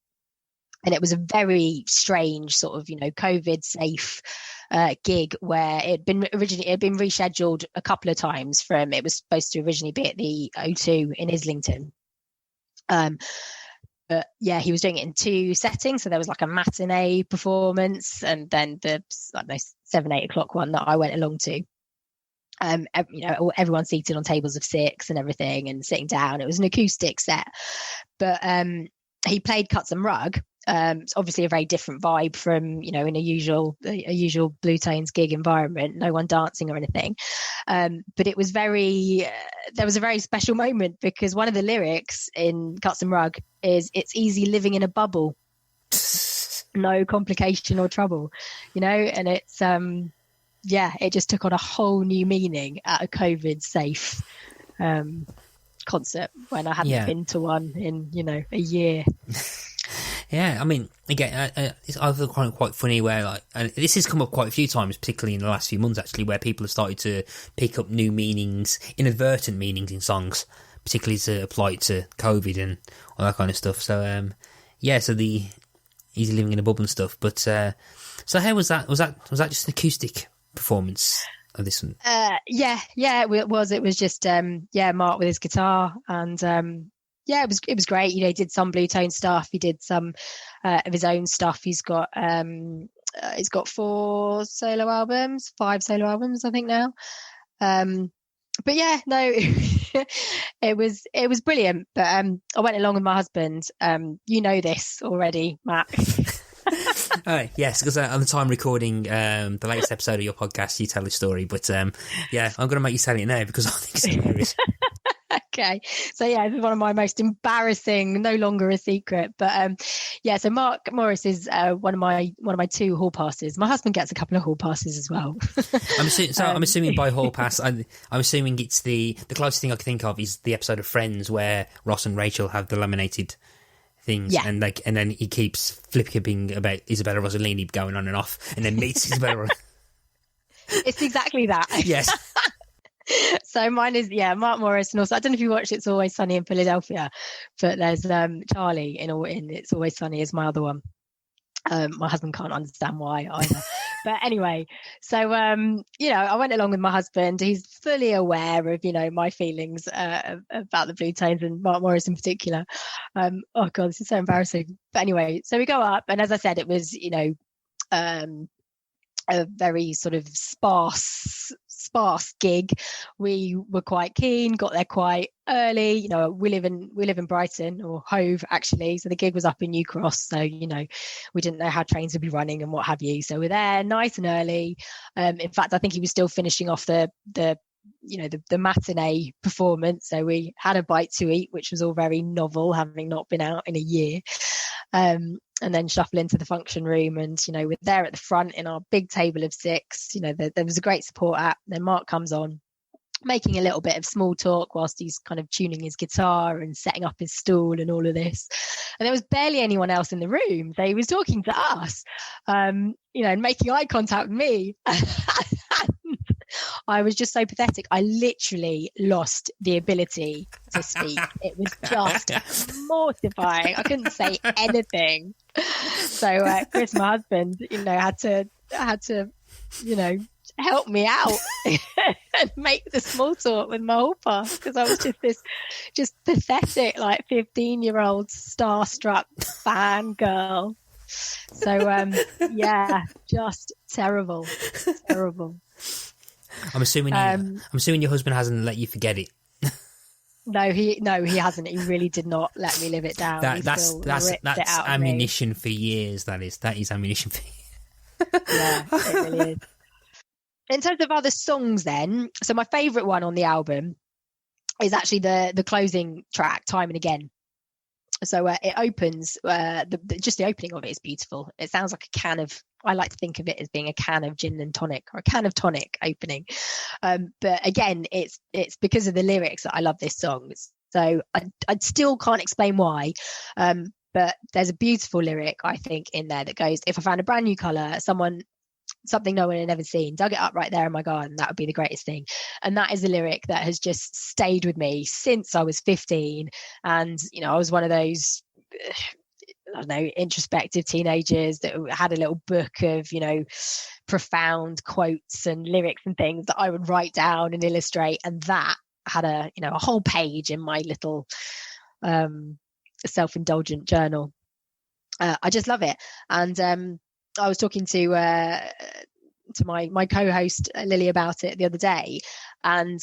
And it was a very strange sort of, you know, COVID safe gig where it had been rescheduled a couple of times from, it was supposed to originally be at the O2 in Islington. But yeah, he was doing it in two settings. So there was like a matinee performance and then the, I don't know, 7-8 o'clock one that I went along to. You know, everyone seated on tables of 6 and everything and sitting down. It was an acoustic set. But he played Cut Some Rug. It's obviously a very different vibe from, you know, in a usual Bluetones gig environment, no one dancing or anything. But it was there was a very special moment because one of the lyrics in Cut Some Rug is, "It's easy living in a bubble, no complication or trouble," you know, and it's, it just took on a whole new meaning at a COVID safe concert when I hadn't been to one in, you know, a year. Yeah, I mean, again, it's either quite funny where, like, and this has come up quite a few times, particularly in the last few months, actually, where people have started to pick up new meanings, inadvertent meanings in songs, particularly to apply it to COVID and all that kind of stuff. So, so the easy living in a bubble and stuff. But so how was that? Was that just an acoustic performance of this one? It was. It was just Mark with his guitar and. It was great. You know, he did some Bluetone stuff. He did some of his own stuff. He's got 5 solo albums, I think now. But yeah, no, it was brilliant. But I went along with my husband. You know this already, Matt. Yes, because at the time recording the latest episode of your podcast, you tell the story. But I'm going to make you tell it now because I think it's hilarious. Okay, so yeah, it's one of my most embarrassing, no longer a secret. But so Mark Morris is one of my 2 hall passes. My husband gets a couple of hall passes as well. I'm assuming by hall pass, I'm assuming it's the closest thing I can think of is the episode of Friends where Ross and Rachel have the laminated things, and then he keeps flip-kipping about Isabella Rossellini going on and off, and then meets Isabella. It's exactly that. Yes. So mine is Mark Morris, and also I don't know if you watched It's Always Sunny in Philadelphia, but there's Charlie in It's Always Sunny is my other one. My husband can't understand why either. But anyway, so I went along with my husband. He's fully aware of, you know, my feelings about the Bluetones and Mark Morris in particular. Oh god, this is so embarrassing. But anyway, so we go up, and as I said, it was, you know, a very sort of sparse gig. We were quite keen, got there quite early. You know, we live in Brighton, or Hove actually, so the gig was up in New Cross, so, you know, we didn't know how trains would be running and what have you, so we're there nice and early. In fact, I think he was still finishing off the matinee performance, so we had a bite to eat, which was all very novel, having not been out in a year. And then shuffle into the function room, and, you know, we're there at the front in our big table of 6. You know, there was a great support app. Then Mark comes on, making a little bit of small talk whilst he's kind of tuning his guitar and setting up his stool and all of this. And there was barely anyone else in the room, so he was talking to us, and making eye contact with me. I was just so pathetic. I literally lost the ability to speak. It was just mortifying. I couldn't say anything. So Chris, my husband, had to, help me out and make the small talk with my whooper, because I was just pathetic, like 15-year-old starstruck fangirl. So just terrible. I'm assuming your husband hasn't let you forget it. No, he hasn't. He really did not let me live it down. That's ammunition for years. That is ammunition for years. Yeah, it really is. In terms of other songs then, so my favourite one on the album is actually the closing track, Time and Again. So it opens, just the opening of it is beautiful. It sounds like a can of, I like to think of it as being a can of gin and tonic, or a can of tonic opening. But again, it's because of the lyrics that I love this song. So I still can't explain why. But there's a beautiful lyric, I think, in there that goes, if I found a brand new colour, something no one had ever seen, dug it up right there in my garden, that would be the greatest thing. And that is a lyric that has just stayed with me since I was 15. And I was one of those introspective teenagers that had a little book of profound quotes and lyrics and things that I would write down and illustrate, and that had a whole page in my little self-indulgent journal. I just love it. And I was talking to my co-host Lily about it the other day, and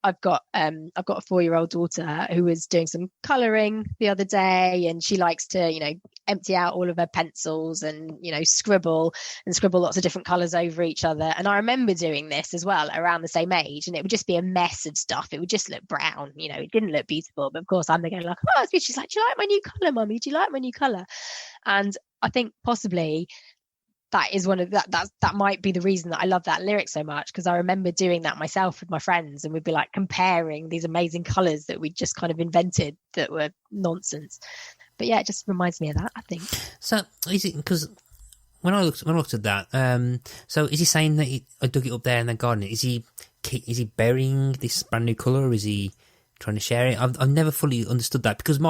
I've got a 4-year-old daughter who was doing some colouring the other day, and she likes to empty out all of her pencils and scribble lots of different colours over each other. And I remember doing this as well around the same age, and it would just be a mess of stuff. It would just look brown, it didn't look beautiful. But of course I'm going like, oh, it's beautiful. She's like, do you like my new colour, Mummy? Do you like my new colour? And I think possibly that is that might be the reason that I love that lyric so much, because I remember doing that myself with my friends, and we'd be like comparing these amazing colours that we just kind of invented that were nonsense. But yeah, it just reminds me of that, I think. So is it because when I looked at that, so is he saying that I dug it up there in the garden? Is he burying this brand new colour, or is he trying to share it? I've never fully understood that, because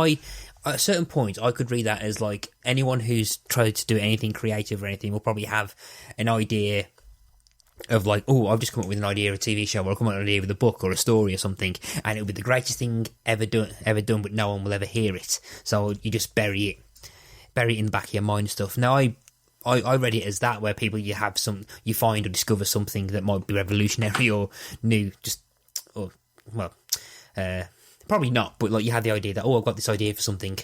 at a certain point, I could read that as like anyone who's tried to do anything creative or anything will probably have an idea of like, oh, I've just come up with an idea of a TV show, or I've come up with an idea of a book or a story or something, and it'll be the greatest thing ever done, but no one will ever hear it. So you just bury it in the back of your mind and stuff. Now, I read it as that, where you find or discover something that might be revolutionary or new, probably not, but like you had the idea that, I've got this idea for something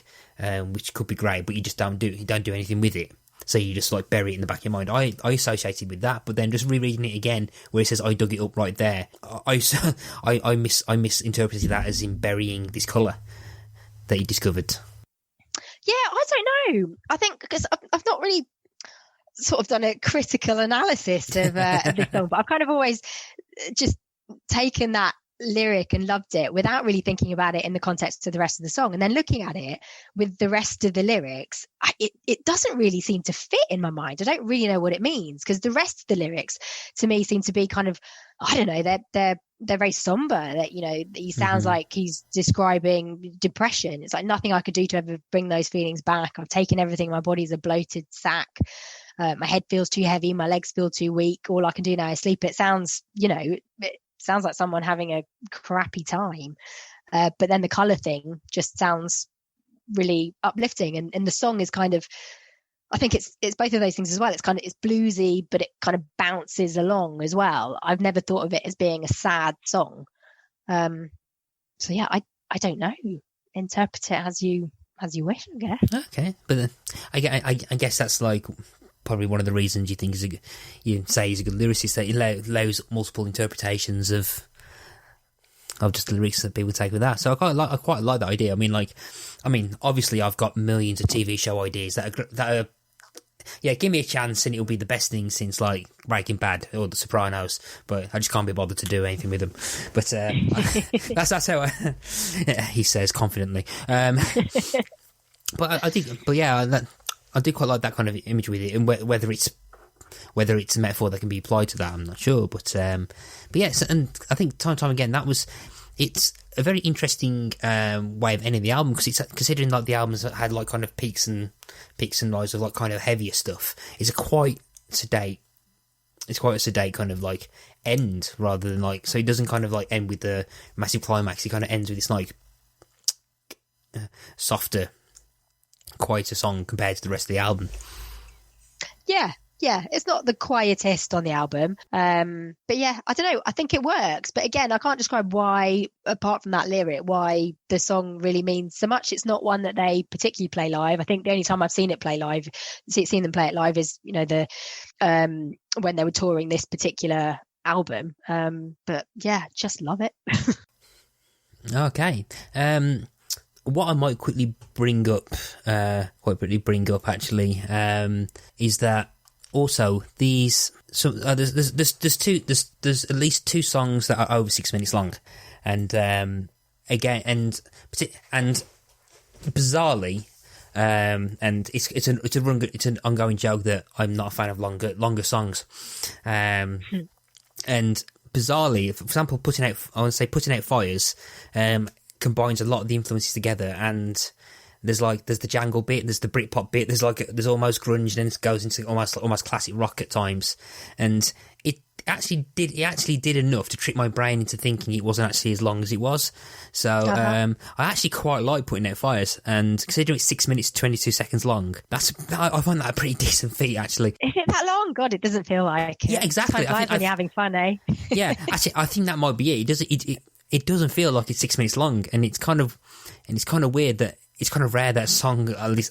which could be great, but you just don't do anything with it. So you just like bury it in the back of your mind. I associated with that, but then just rereading it again, where it says I dug it up right there, I misinterpreted that as in burying this colour that he discovered. Yeah, I don't know. I think because I've not really sort of done a critical analysis of this song, but I've kind of always just taken that lyric and loved it without really thinking about it in the context of the rest of the song, and then looking at it with the rest of the lyrics, it doesn't really seem to fit in my mind. I don't really know what it means, because the rest of the lyrics to me seem to be kind of, I don't know, they're very somber. That he sounds like he's describing depression. It's like, nothing I could do to ever bring those feelings back. I've taken everything. My body's a bloated sack. My head feels too heavy. My legs feel too weak. All I can do now is sleep. It sounds, sounds like someone having a crappy time, but then the colour thing just sounds really uplifting, and the song is kind of, I think it's both of those things as well. It's bluesy, but it kind of bounces along as well. I've never thought of it as being a sad song. So yeah, I don't know. Interpret it as you wish, I guess. Okay, but then, I guess that's like probably one of the reasons you think you say he's a good lyricist, that he allows multiple interpretations of just the lyrics that people take with that. So I quite like that idea. I mean, obviously I've got millions of TV show ideas that are give me a chance and it'll be the best thing since like Breaking Bad or The Sopranos, but I just can't be bothered to do anything with them. But that's how he says confidently. But I do quite like that kind of image with it, and whether it's whether it's a metaphor that can be applied to that, I'm not sure. But yes, and I think time and time again it's a very interesting way of ending the album, because it's considering like the albums that had like kind of peaks and lows of like kind of heavier stuff. It's quite a sedate kind of like end, rather than like, so it doesn't kind of like end with the massive climax. It kind of ends with this like softer, quieter song compared to the rest of the album. Yeah, it's not the quietest on the album. But yeah, I don't know. I think it works. But again, I can't describe why, apart from that lyric, why the song really means so much. It's not one that they particularly play live. I think the only time I've seen them play it live is, when they were touring this particular album. But yeah, just love it. Okay. What I might quickly bring up, actually, is that also there's at least two songs that are over 6 minutes long, and bizarrely, and it's an ongoing joke that I'm not a fan of longer songs, and bizarrely, for example, Putting Out Fires combines a lot of the influences together, and there's the Jangle bit, there's the britpop bit, there's almost grunge, and then it goes into almost classic rock at times, and it actually did enough to trick my brain into thinking it wasn't actually as long as it was. So I actually quite like Putting Out Fires, and considering it's 6 minutes 22 seconds long, I find that a pretty decent feat, actually. Is it that long? God, it doesn't feel like it. Yeah, exactly. When you're having fun, eh? Yeah, actually, I think that might be it. It doesn't feel like it's 6 minutes long, and it's kind of weird that it's kind of rare that a song at least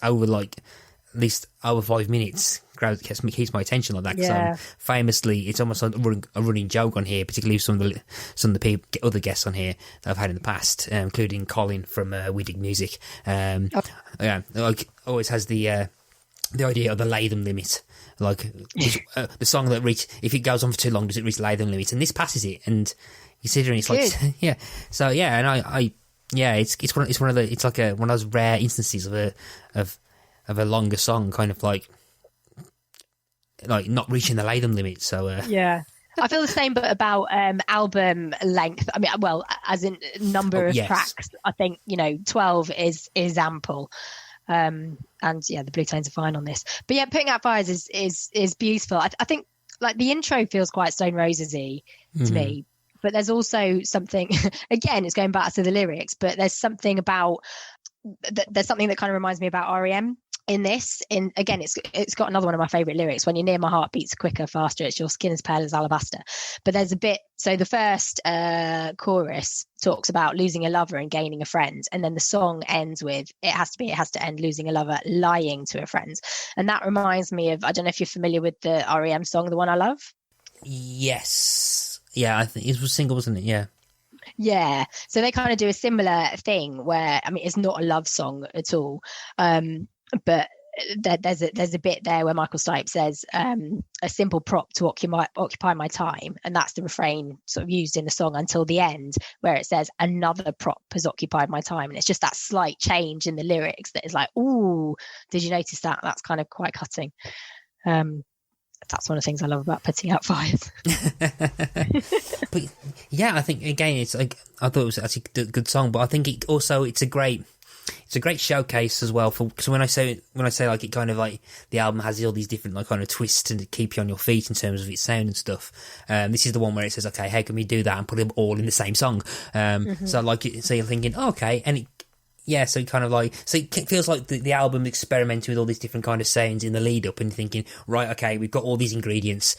over 5 minutes keeps my attention like that. Because famously, it's almost like a running joke on here, particularly with some of the people, other guests on here that I've had in the past, including Colin from We Dig Music. Yeah, like always has the idea of the Latham limit. Like the song that if it goes on for too long, does it reach Latham limit? And this passes it, and considering it's like yeah, so yeah, and it's one of those rare instances of a longer song kind of like not reaching the Latham limit. So yeah, I feel the same, but about album length. I mean, well, as in number of tracks, I think 12 is ample. And yeah, the Bluetones are fine on this. But yeah, Putting Out Fires is beautiful. I think like the intro feels quite Stone Roses-y to me. But there's also something, again, it's going back to the lyrics, but there's something that kind of reminds me about R.E.M. in this. Again, it's got another one of my favourite lyrics. When you're near, my heart beats quicker, faster. It's your skin as pale as alabaster. But there's a bit. So the first chorus talks about losing a lover and gaining a friend, and then the song ends with it has to end losing a lover, lying to a friend, and that reminds me of, I don't know if you're familiar with the R.E.M. song, The One I Love. Yes. Yeah, I think it was single, wasn't it? Yeah. Yeah. So they kind of do a similar thing where, I mean, it's not a love song at all. But there's a bit there where Michael Stipe says, a simple prop to occupy my time. And that's the refrain sort of used in the song until the end, where it says another prop has occupied my time. And it's just that slight change in the lyrics that is like, ooh, did you notice that? That's kind of quite cutting. That's one of the things I love about Putting Out Fires. But yeah, I think again, it's like, I thought it was actually a good song, but I think it's a great showcase as well. Because when I say like it kind of like the album has all these different like kind of twists to keep you on your feet in terms of its sound and stuff. This is the one where it says, okay, how can we do that and put them all in the same song? So you're thinking, oh, okay, and it. Yeah, so kind of like, so it feels like the album experimenting with all these different kind of sounds in the lead up, and thinking, right, okay, we've got all these ingredients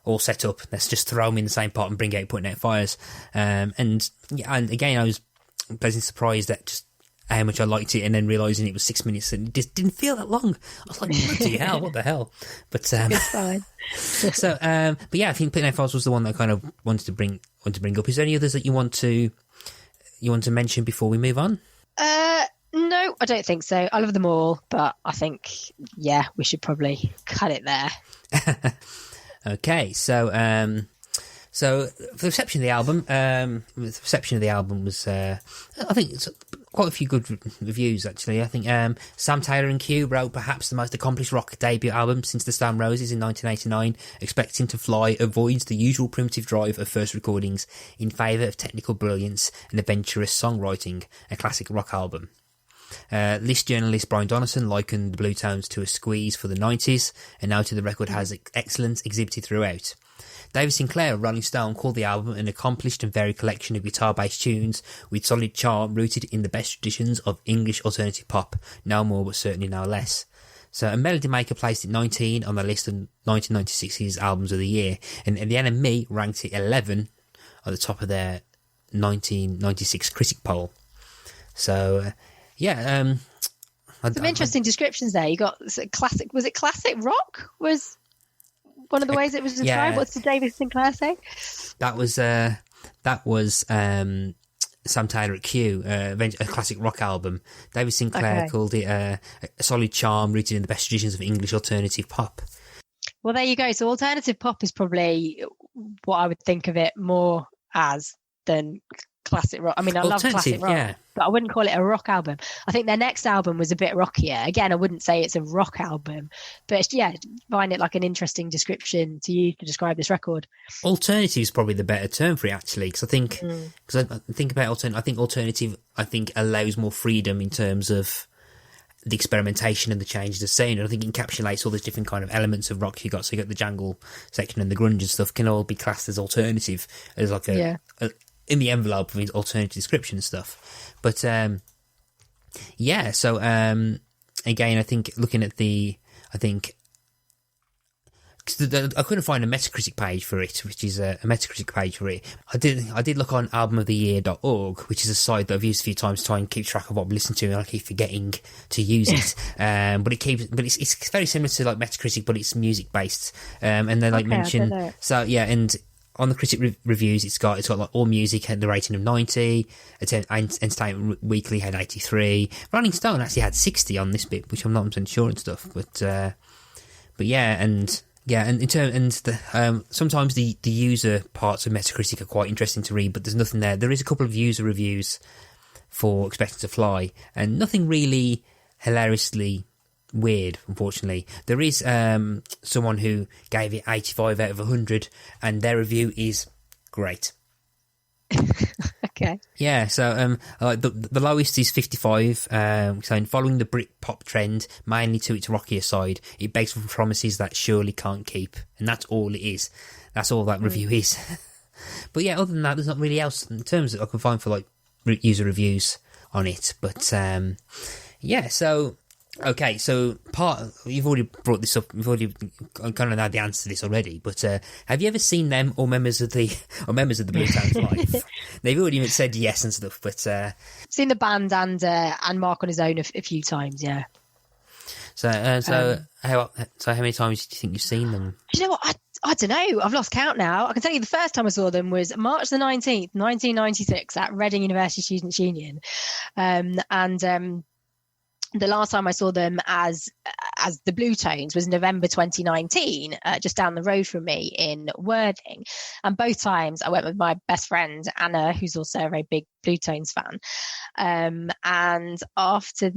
all set up, let's just throw them in the same pot and bring out Putting Out Fires. And again, I was pleasantly surprised at just how much I liked it, and then realising it was 6 minutes and it just didn't feel that long. I was like, bloody hell, what the hell? But it's fine. So, but yeah, I think Putting Out Fires was the one that I kind of wanted to bring up. Is there any others that you want to mention before we move on? No, I don't think so. I love them all, but I think, yeah, we should probably cut it there. Okay, so for the reception of the album, was I think quite a few good reviews, actually. I think Sam Taylor and Q wrote perhaps the most accomplished rock debut album since the Stone Roses in 1989. Expecting to Fly avoids the usual primitive drive of first recordings in favour of technical brilliance and adventurous songwriting, a classic rock album. List journalist Brian Donaldson likened the Bluetones to a squeeze for the 90s, and noted the record has excellence exhibited throughout. David Sinclair of Rolling Stone called the album an accomplished and varied collection of guitar-based tunes with solid charm rooted in the best traditions of English alternative pop, no more but certainly no less. So a Melody Maker placed it 19 on the list of 1996's albums of the year, and the NME ranked it 11 at the top of their 1996 critic poll. So, some interesting descriptions there. You got classic. Was it classic rock? Was one of the ways it was described? Yeah. What did David Sinclair say? That was Sam Taylor at Q, a classic rock album. David Sinclair called it a solid charm rooted in the best traditions of English alternative pop. Well, there you go. So alternative pop is probably what I would think of it more as than classic rock. I mean, I love classic rock, but I wouldn't call it a rock album. I think their next album was a bit rockier. Again, I wouldn't say it's a rock album, but find it like an interesting description to use to describe this record. Alternative is probably the better term for it, actually, because I think about alternative. I think alternative allows more freedom in terms of the experimentation and the changes of scene, and I think it encapsulates all those different kind of elements of rock you got. So you got the Jangle section and the grunge and stuff can all be classed as alternative, as like in the envelope of alternative description and stuff. But again, I think looking at I couldn't find a Metacritic page for it, which is a Metacritic page for it. I did look on albumoftheyear.org, which is a site that I've used a few times to try and keep track of what I'm listening to, and I keep forgetting to use it. But it's very similar to like Metacritic, but it's music based. And they mention and on the critic reviews, it's got like All Music had the rating of 90, Entertainment Weekly had 83, Rolling Stone actually had 60 on this bit, which I'm not sure and stuff. Sometimes the user parts of Metacritic are quite interesting to read, but there's nothing there. There is a couple of user reviews for Expecting to Fly, and nothing really hilariously weird, unfortunately. There is someone who gave it 85 out of 100, and their review is great. Okay. Yeah, so the lowest is 55, saying following the britpop trend, mainly to its rockier side, it begs for promises that surely can't keep, and that's all it is. That's all that review is. But yeah, other than that, there's not really else in terms that I can find for like user reviews on it. But so. Okay, so you've already brought this up. We've already kind of know the answer to this already. But have you ever seen them or members of the Bluetones live? They've already even said yes and stuff. But seen the band and Mark on his own a few times. Yeah. So how many times do you think you've seen them? You know what? I don't know. I've lost count now. I can tell you the first time I saw them was March the 19th, 1996 at Reading University Students' Union, the last time I saw them as the Bluetones was November 2019, just down the road from me in Worthing. And both times I went with my best friend, Anna, who's also a very big Bluetones fan. And after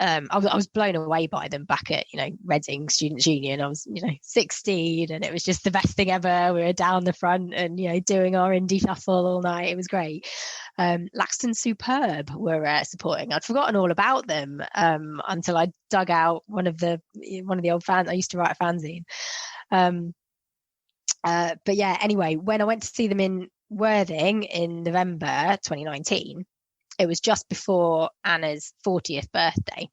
I was blown away by them back at, Reading Students' Union. I was, 16, and it was just the best thing ever. We were down the front and, doing our indie shuffle all night. It was great. Laxton Superb were supporting. I'd forgotten all about them until I dug out one of the old fans. I used to write a fanzine. But yeah, anyway, when I went to see them in Worthing in November 2019, it was just before Anna's 40th birthday.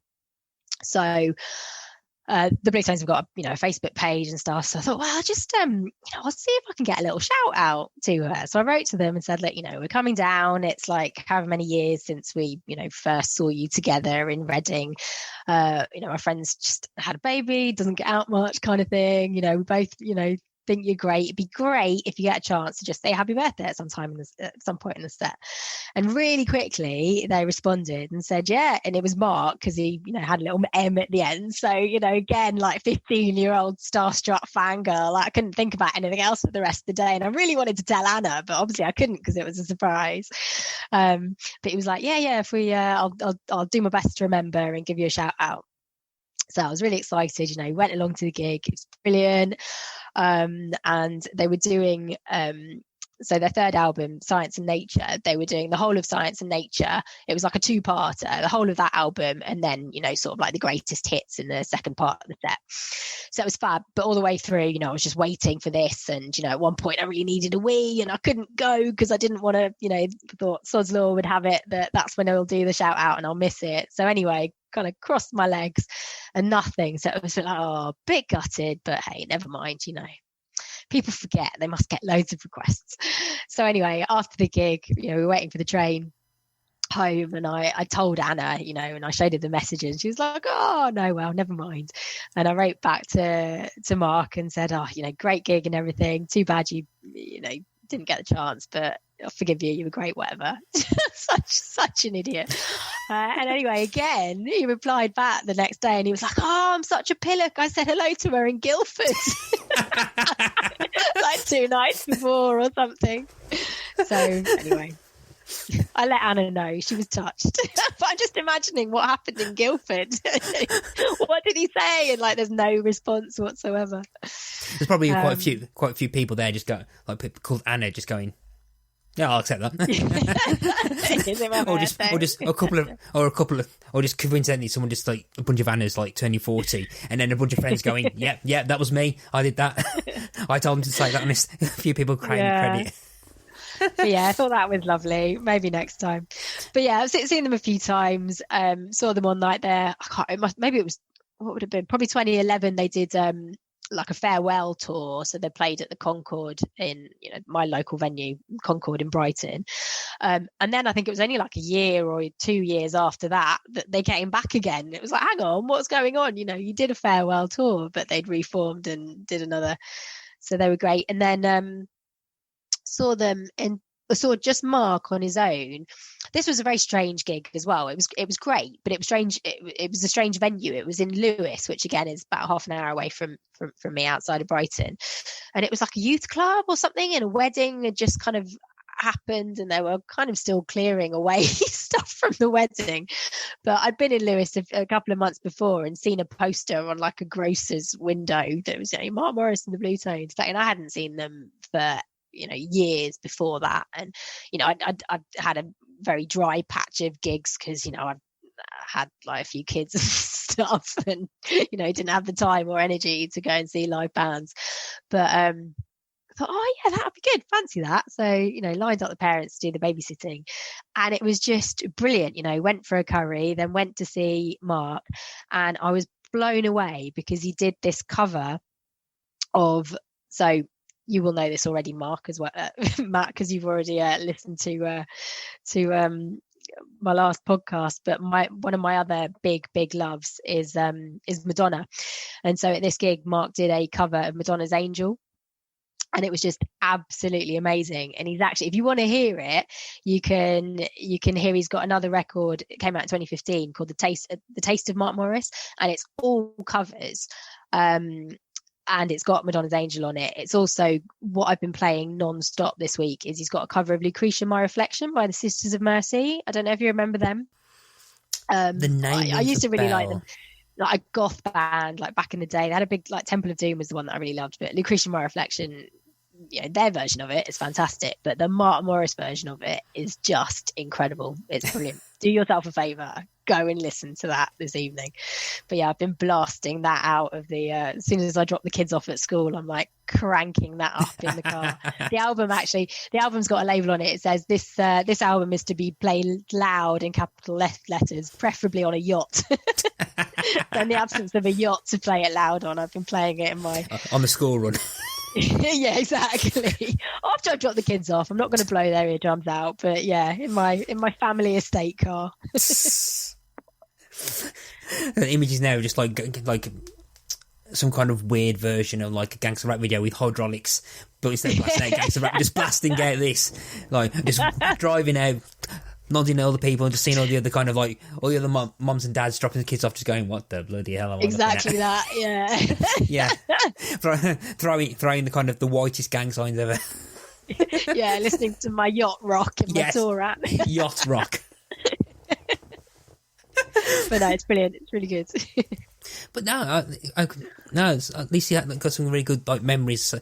So the Bluetones have got a Facebook page and stuff. So I thought, well, I'll just I'll see if I can get a little shout out to her. So I wrote to them and said, look, we're coming down. It's like however many years since we first saw you together in Reading. My friend's just had a baby, doesn't get out much, kind of thing. We both think you're great. It'd be great if you get a chance to just say happy birthday at some time at some point in the set. And really quickly they responded and said, yeah. And it was Mark, because he, had a little M at the end. So, again, like 15-year-old starstruck fangirl, like I couldn't think about anything else for the rest of the day. And I really wanted to tell Anna, but obviously I couldn't because it was a surprise. But he was like, yeah, if we, I'll do my best to remember and give you a shout out. So I was really excited, went along to the gig. It was brilliant. And they were doing, so their third album, Science and Nature, they were doing the whole of Science and Nature. It was like a 2-parter, the whole of that album, and then, sort of like the greatest hits in the second part of the set. So it was fab. But all the way through, I was just waiting for this. And, at one point I really needed a wee and I couldn't go because I didn't want to, thought Sod's Law would have it that's when I'll do the shout out and I'll miss it. So anyway, kind of crossed my legs and nothing. So it was like, a bit gutted, but hey, never mind, people forget, they must get loads of requests. So anyway, after the gig, we were waiting for the train home, and I told Anna, and I showed her the messages. She was like, oh no, well, never mind. And I wrote back to Mark and said, oh, great gig and everything, too bad you didn't get the chance, but I'll forgive you, you were great, whatever. such an idiot. And anyway, again, he replied back the next day and he was like, oh, I'm such a pillock, I said hello to her in Guildford like 2 nights before or something. So anyway, I let Anna know, she was touched. But I'm just imagining what happened in Guildford. What did he say? And there's no response whatsoever. There's probably quite a few people there just go, like people called Anna, just going, yeah, I'll accept that. or just coincidentally someone just like a bunch of Annas like turning 40, and then a bunch of friends going, yeah, that was me, I did that. I told them to say that, and a few people crying credit. But yeah, I thought that was lovely. Maybe next time. But yeah, I've seen them a few times. Saw them one night there. Maybe it was, what would it have been? Probably 2011. They did like a farewell tour. So they played at the Concord in, my local venue, Concord in Brighton. And then I think it was only like a year or 2 years after that they came back again. It was like, hang on, what's going on? You did a farewell tour, but they'd reformed and did another. So they were great. And then saw just Mark on his own. This was a very strange gig as well. It was great, but it was strange. It was a strange venue. It was in Lewes, which again is about half an hour away from me, outside of Brighton. And it was like a youth club or something, and a wedding had just kind of happened, and they were kind of still clearing away stuff from the wedding. But I'd been in Lewes a couple of months before and seen a poster on like a grocer's window that was Mark Morris and the Bluetones, and I hadn't seen them for years before that. And I'd had a very dry patch of gigs because I've had like a few kids and stuff, and didn't have the time or energy to go and see live bands. But I thought, oh yeah, that'd be good, fancy that. So lined up the parents to do the babysitting, and it was just brilliant. Went for a curry, then went to see Mark, and I was blown away because he did this cover of, so you will know this already, Mark, as well, Matt, because you've already listened to my last podcast. But one of my other big loves is Madonna, and so at this gig, Mark did a cover of Madonna's Angel, and it was just absolutely amazing. And he's actually, if you want to hear it, you can hear he's got another record. It came out in 2015 called The Taste of Mark Morris, and it's all covers. And it's got Madonna's Angel on it. It's also what I've been playing non-stop this week is he's got a cover of Lucretia, My Reflection by the Sisters of Mercy. I don't know if you remember them. The name I used to really like them. Like a goth band, like back in the day. They had a big, like Temple of Doom was the one that I really loved. But Lucretia, My Reflection, their version of it is fantastic. But the Mark Morris version of it is just incredible. It's brilliant. Do yourself a favour. Go and listen to that this evening. But yeah, I've been blasting that out of the as soon as I drop the kids off at school, I'm like cranking that up in the car. The album's got a label on it. It says this album is to be played loud in capital letters, preferably on a yacht. So in the absence of a yacht to play it loud on, I've been playing it in my on the school run. Yeah, exactly. After I drop the kids off, I'm not going to blow their eardrums out, but yeah, in my family estate car. The images now just like some kind of weird version of like a gangster rap video with hydraulics, but instead of blasting out gangster rap, just blasting out this, like just driving out, nodding at all the people and just seeing all the other kind of like all the other mums and dads dropping the kids off, just going, "What the bloody hell am I exactly that?" Yeah, throwing the kind of the whitest gang signs ever. Yeah, listening to my yacht rock and my tour app. Yacht rock. But no, it's brilliant. It's really good. But no, at least you got some really good like memories,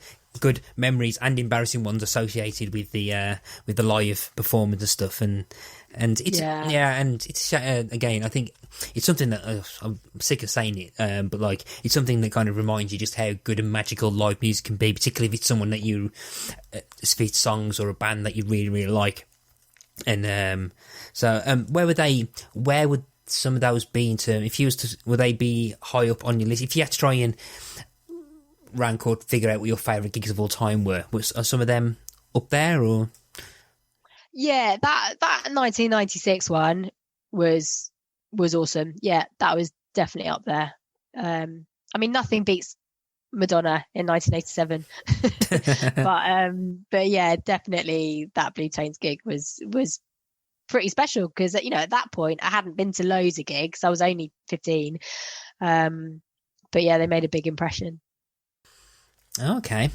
and embarrassing ones associated with the live performance and stuff, and it's and it's again, I think it's something that I'm sick of saying it, but like it's something that kind of reminds you just how good and magical live music can be, particularly if it's someone that you, if it's songs or a band that you really really like, and where would some of those be in terms, if you was to, would they be high up on your list if you had to try and rank or figure out what your favourite gigs of all time were? Are some of them up there, or? Yeah, that 1996 one was awesome. Yeah, that was definitely up there. I mean, nothing beats Madonna in 1987, but yeah, definitely that Bluetones gig was pretty special because, you know, at that point I hadn't been to loads of gigs. I was only 15, but yeah, they made a big impression. Okay,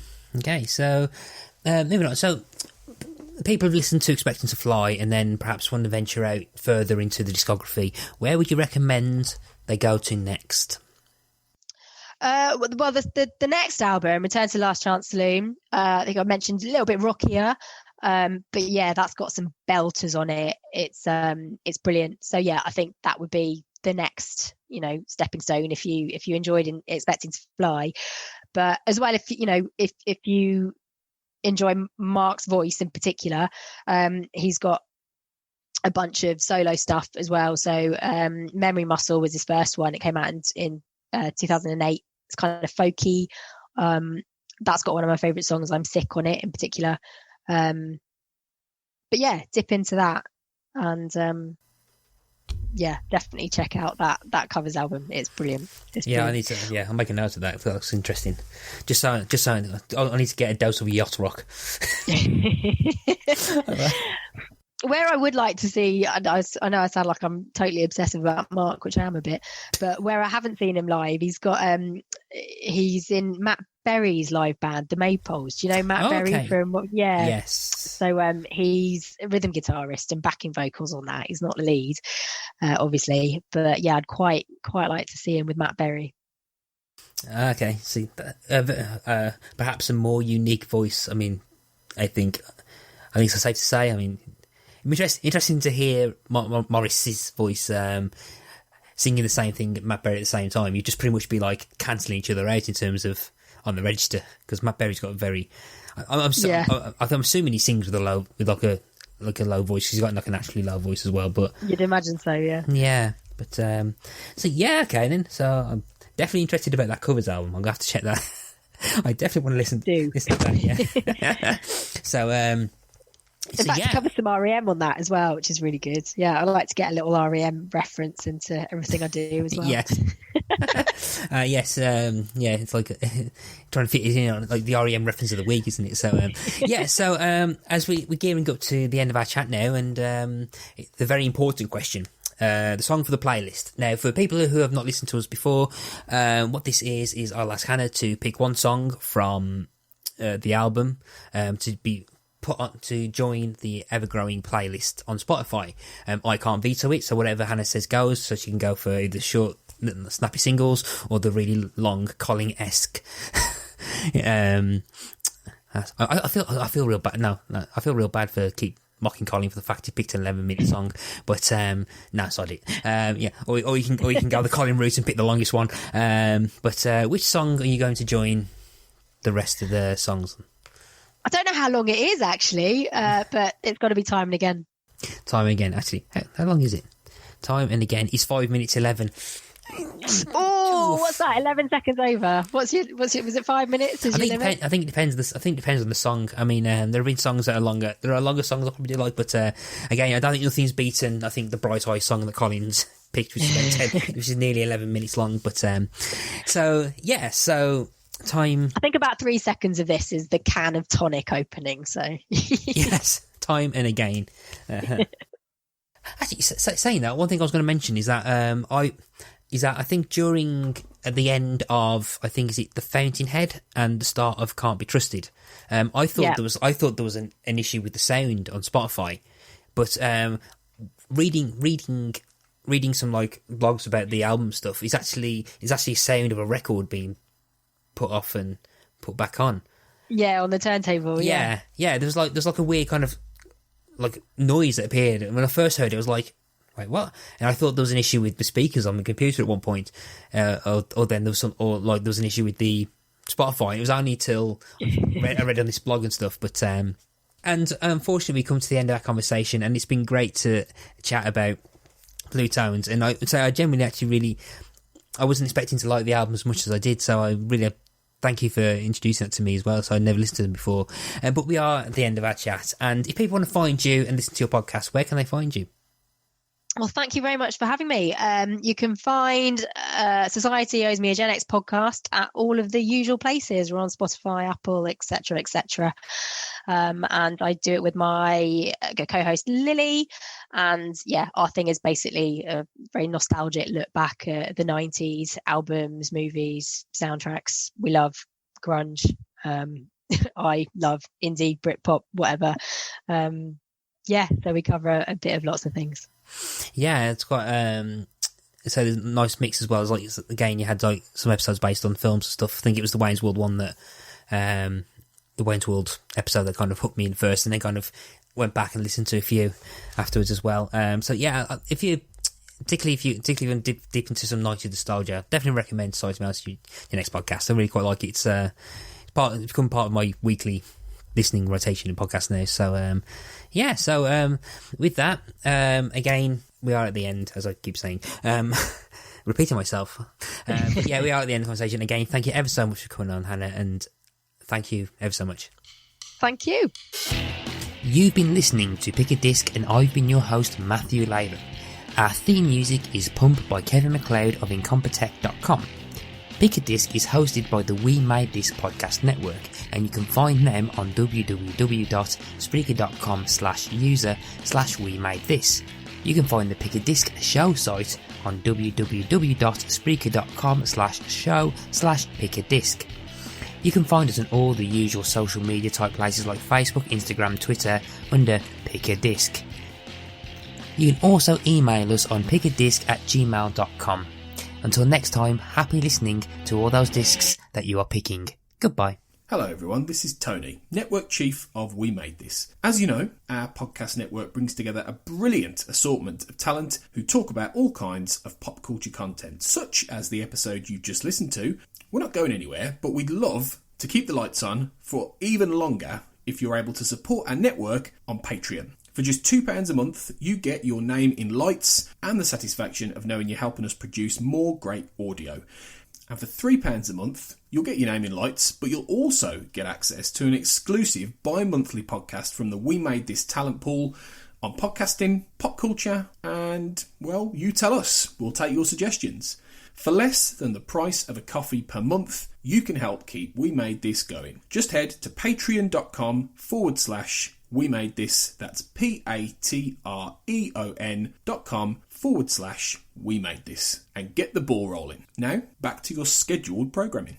so moving on. So people have listened to Expecting to Fly and then perhaps want to venture out further into the discography. Where would you recommend they go to next? Well, the next album, Return to Last Chance Saloon, I think I mentioned, a little bit rockier, but yeah, that's got some belters on it. It's brilliant. So yeah, I think that would be the next, you know, stepping stone if you enjoyed Expecting to Fly. But as well, if you enjoy Mark's voice in particular, he's got a bunch of solo stuff as well. So Memory Muscle was his first one. It came out in 2008. It's kind of folky. That's got one of my favourite songs, I'm Sick, on it in particular. But yeah, dip into that, and yeah, definitely check out that Covers album. It's brilliant. I need to. Yeah, I'll make a note of that. That looks interesting. Just so I need to get a dose of yacht rock. Where I would like to see, I know I sound like I'm totally obsessive about Mark, which I am a bit, but where I haven't seen him live, he's in Matt Berry's live band, the Maypoles. Do you know Matt Berry from? Yeah. Yes. So he's a rhythm guitarist and backing vocals on that. He's not the lead, obviously, but yeah, I'd quite like to see him with Matt Berry. Okay, see, perhaps a more unique voice. I mean, I think it's safe to say. I mean, interesting to hear Morris's voice singing the same thing at Matt Berry at the same time. You'd just pretty much be like cancelling each other out in terms of on the register, because Matt Berry's got a very. I'm assuming he sings with a low voice. He's got like a naturally low voice as well, but you'd imagine so, yeah. Yeah, but so yeah, okay then. So I'm definitely interested about that Covers album. I'm gonna have to check that. I definitely want to listen to that. Yeah. So in fact, it covers some REM on that as well, which is really good. Yeah, I like to get a little REM reference into everything I do as well. Yes. Yes. Yeah, it's like trying to fit it in on like the REM reference of the week, isn't it? So yeah. So as we're gearing up to the end of our chat now, and the very important question. The song for the playlist. Now, for people who have not listened to us before, what this is I'll ask Hannah to pick one song from the album to be put on to join the ever-growing playlist on Spotify. I can't veto it, so whatever Hannah says goes, so she can go for the short, snappy singles or the really long Colin-esque. I feel real bad. No, I feel real bad for keep mocking Colin for the fact he picked an 11-minute song, but no, sorry. Yeah, or you can go the Colin route and pick the longest one. But which song are you going to join the rest of the songs? I don't know how long it is actually, but it's got to be Time and Again. Time and Again, actually. How long is it? Time and Again is 5 minutes 11. Oh, what's that? 11 seconds over. Was it 5 minutes? I think it depends. I think it depends on the song. I mean, there have been songs that are longer. There are longer songs I probably do like, but again, I don't think nothing's beaten. I think the Bright Eye song that Collins picked, which is about 10, which is nearly 11 minutes long. But so time. I think about 3 seconds of this is the can of tonic opening. So yes, time and again. Actually, saying that, one thing I was going to mention is that I think during at the end of, I think, is it The Fountainhead and the start of Can't Be Trusted, I thought there was an issue with the sound on Spotify, but reading some like blogs about the album stuff is actually sound of a record being put off and put back on. Yeah, on the turntable. Yeah. There's like a weird kind of like noise that appeared, and when I first heard it, I was like, wait, what? And I thought there was an issue with the speakers on the computer at one point, or then there was there was an issue with the Spotify. It was only till I read on this blog and stuff, but and unfortunately we come to the end of our conversation, and it's been great to chat about Bluetones, and I would say I genuinely actually I wasn't expecting to like the album as much as I did, so I really thank you for introducing it to me as well, so I'd never listened to them before. But we are at the end of our chat, and if people want to find you and listen to your podcast, where can they find you? Well, thank you very much for having me. You can find Society Owes Me a Gen X podcast at all of the usual places. We're on Spotify, Apple, etc., etc. And I do it with my co-host Lily. And yeah, our thing is basically a very nostalgic look back at the 90s, albums, movies, soundtracks. We love grunge. I love indie, Britpop, whatever. So we cover a bit of lots of things. Yeah, it's quite so there's a nice mix as well. It's like, again, you had like some episodes based on films and stuff. I think it was the Wayne's World one that the Wayne's World episode that kind of hooked me in first, and then kind of went back and listened to a few afterwards as well. So yeah, if you particularly want to dip into some 90s nostalgia, definitely recommend Society Mouse your next podcast. I really quite like it. It's become part of my weekly listening rotation in podcasts now. So with that, again, we are at the end, as I keep saying, repeating myself. But yeah, we are at the end of the conversation. Again, thank you ever so much for coming on, Hannah, and thank you ever so much. Thank you. You've been listening to Pick a Disc, and I've been your host, Matthew Latham. Our theme music is Pump by Kevin MacLeod of Incompetech.com. Pick a Disc is hosted by the We Made This podcast network, and you can find them on www.spreaker.com/user/WeMadeThis. You can find the Pick a Disc show site on www.spreaker.com/show/pickadisc. You can find us on all the usual social media type places like Facebook, Instagram, Twitter under Pick a Disc. You can also email us on pickadisc@gmail.com. Until next time, happy listening to all those discs that you are picking. Goodbye. Hello everyone, this is Tony, Network Chief of We Made This. As you know, our podcast network brings together a brilliant assortment of talent who talk about all kinds of pop culture content, such as the episode you just listened to. We're not going anywhere, but we'd love to keep the lights on for even longer if you're able to support our network on Patreon. For just £2 a month, you get your name in lights and the satisfaction of knowing you're helping us produce more great audio. And for £3 a month, you'll get your name in lights, but you'll also get access to an exclusive bi-monthly podcast from the We Made This talent pool on podcasting, pop culture, and, well, you tell us. We'll take your suggestions. For less than the price of a coffee per month, you can help keep We Made This going. Just head to patreon.com/We Made This. That's patreon.com/We Made This. And get the ball rolling. Now, back to your scheduled programming.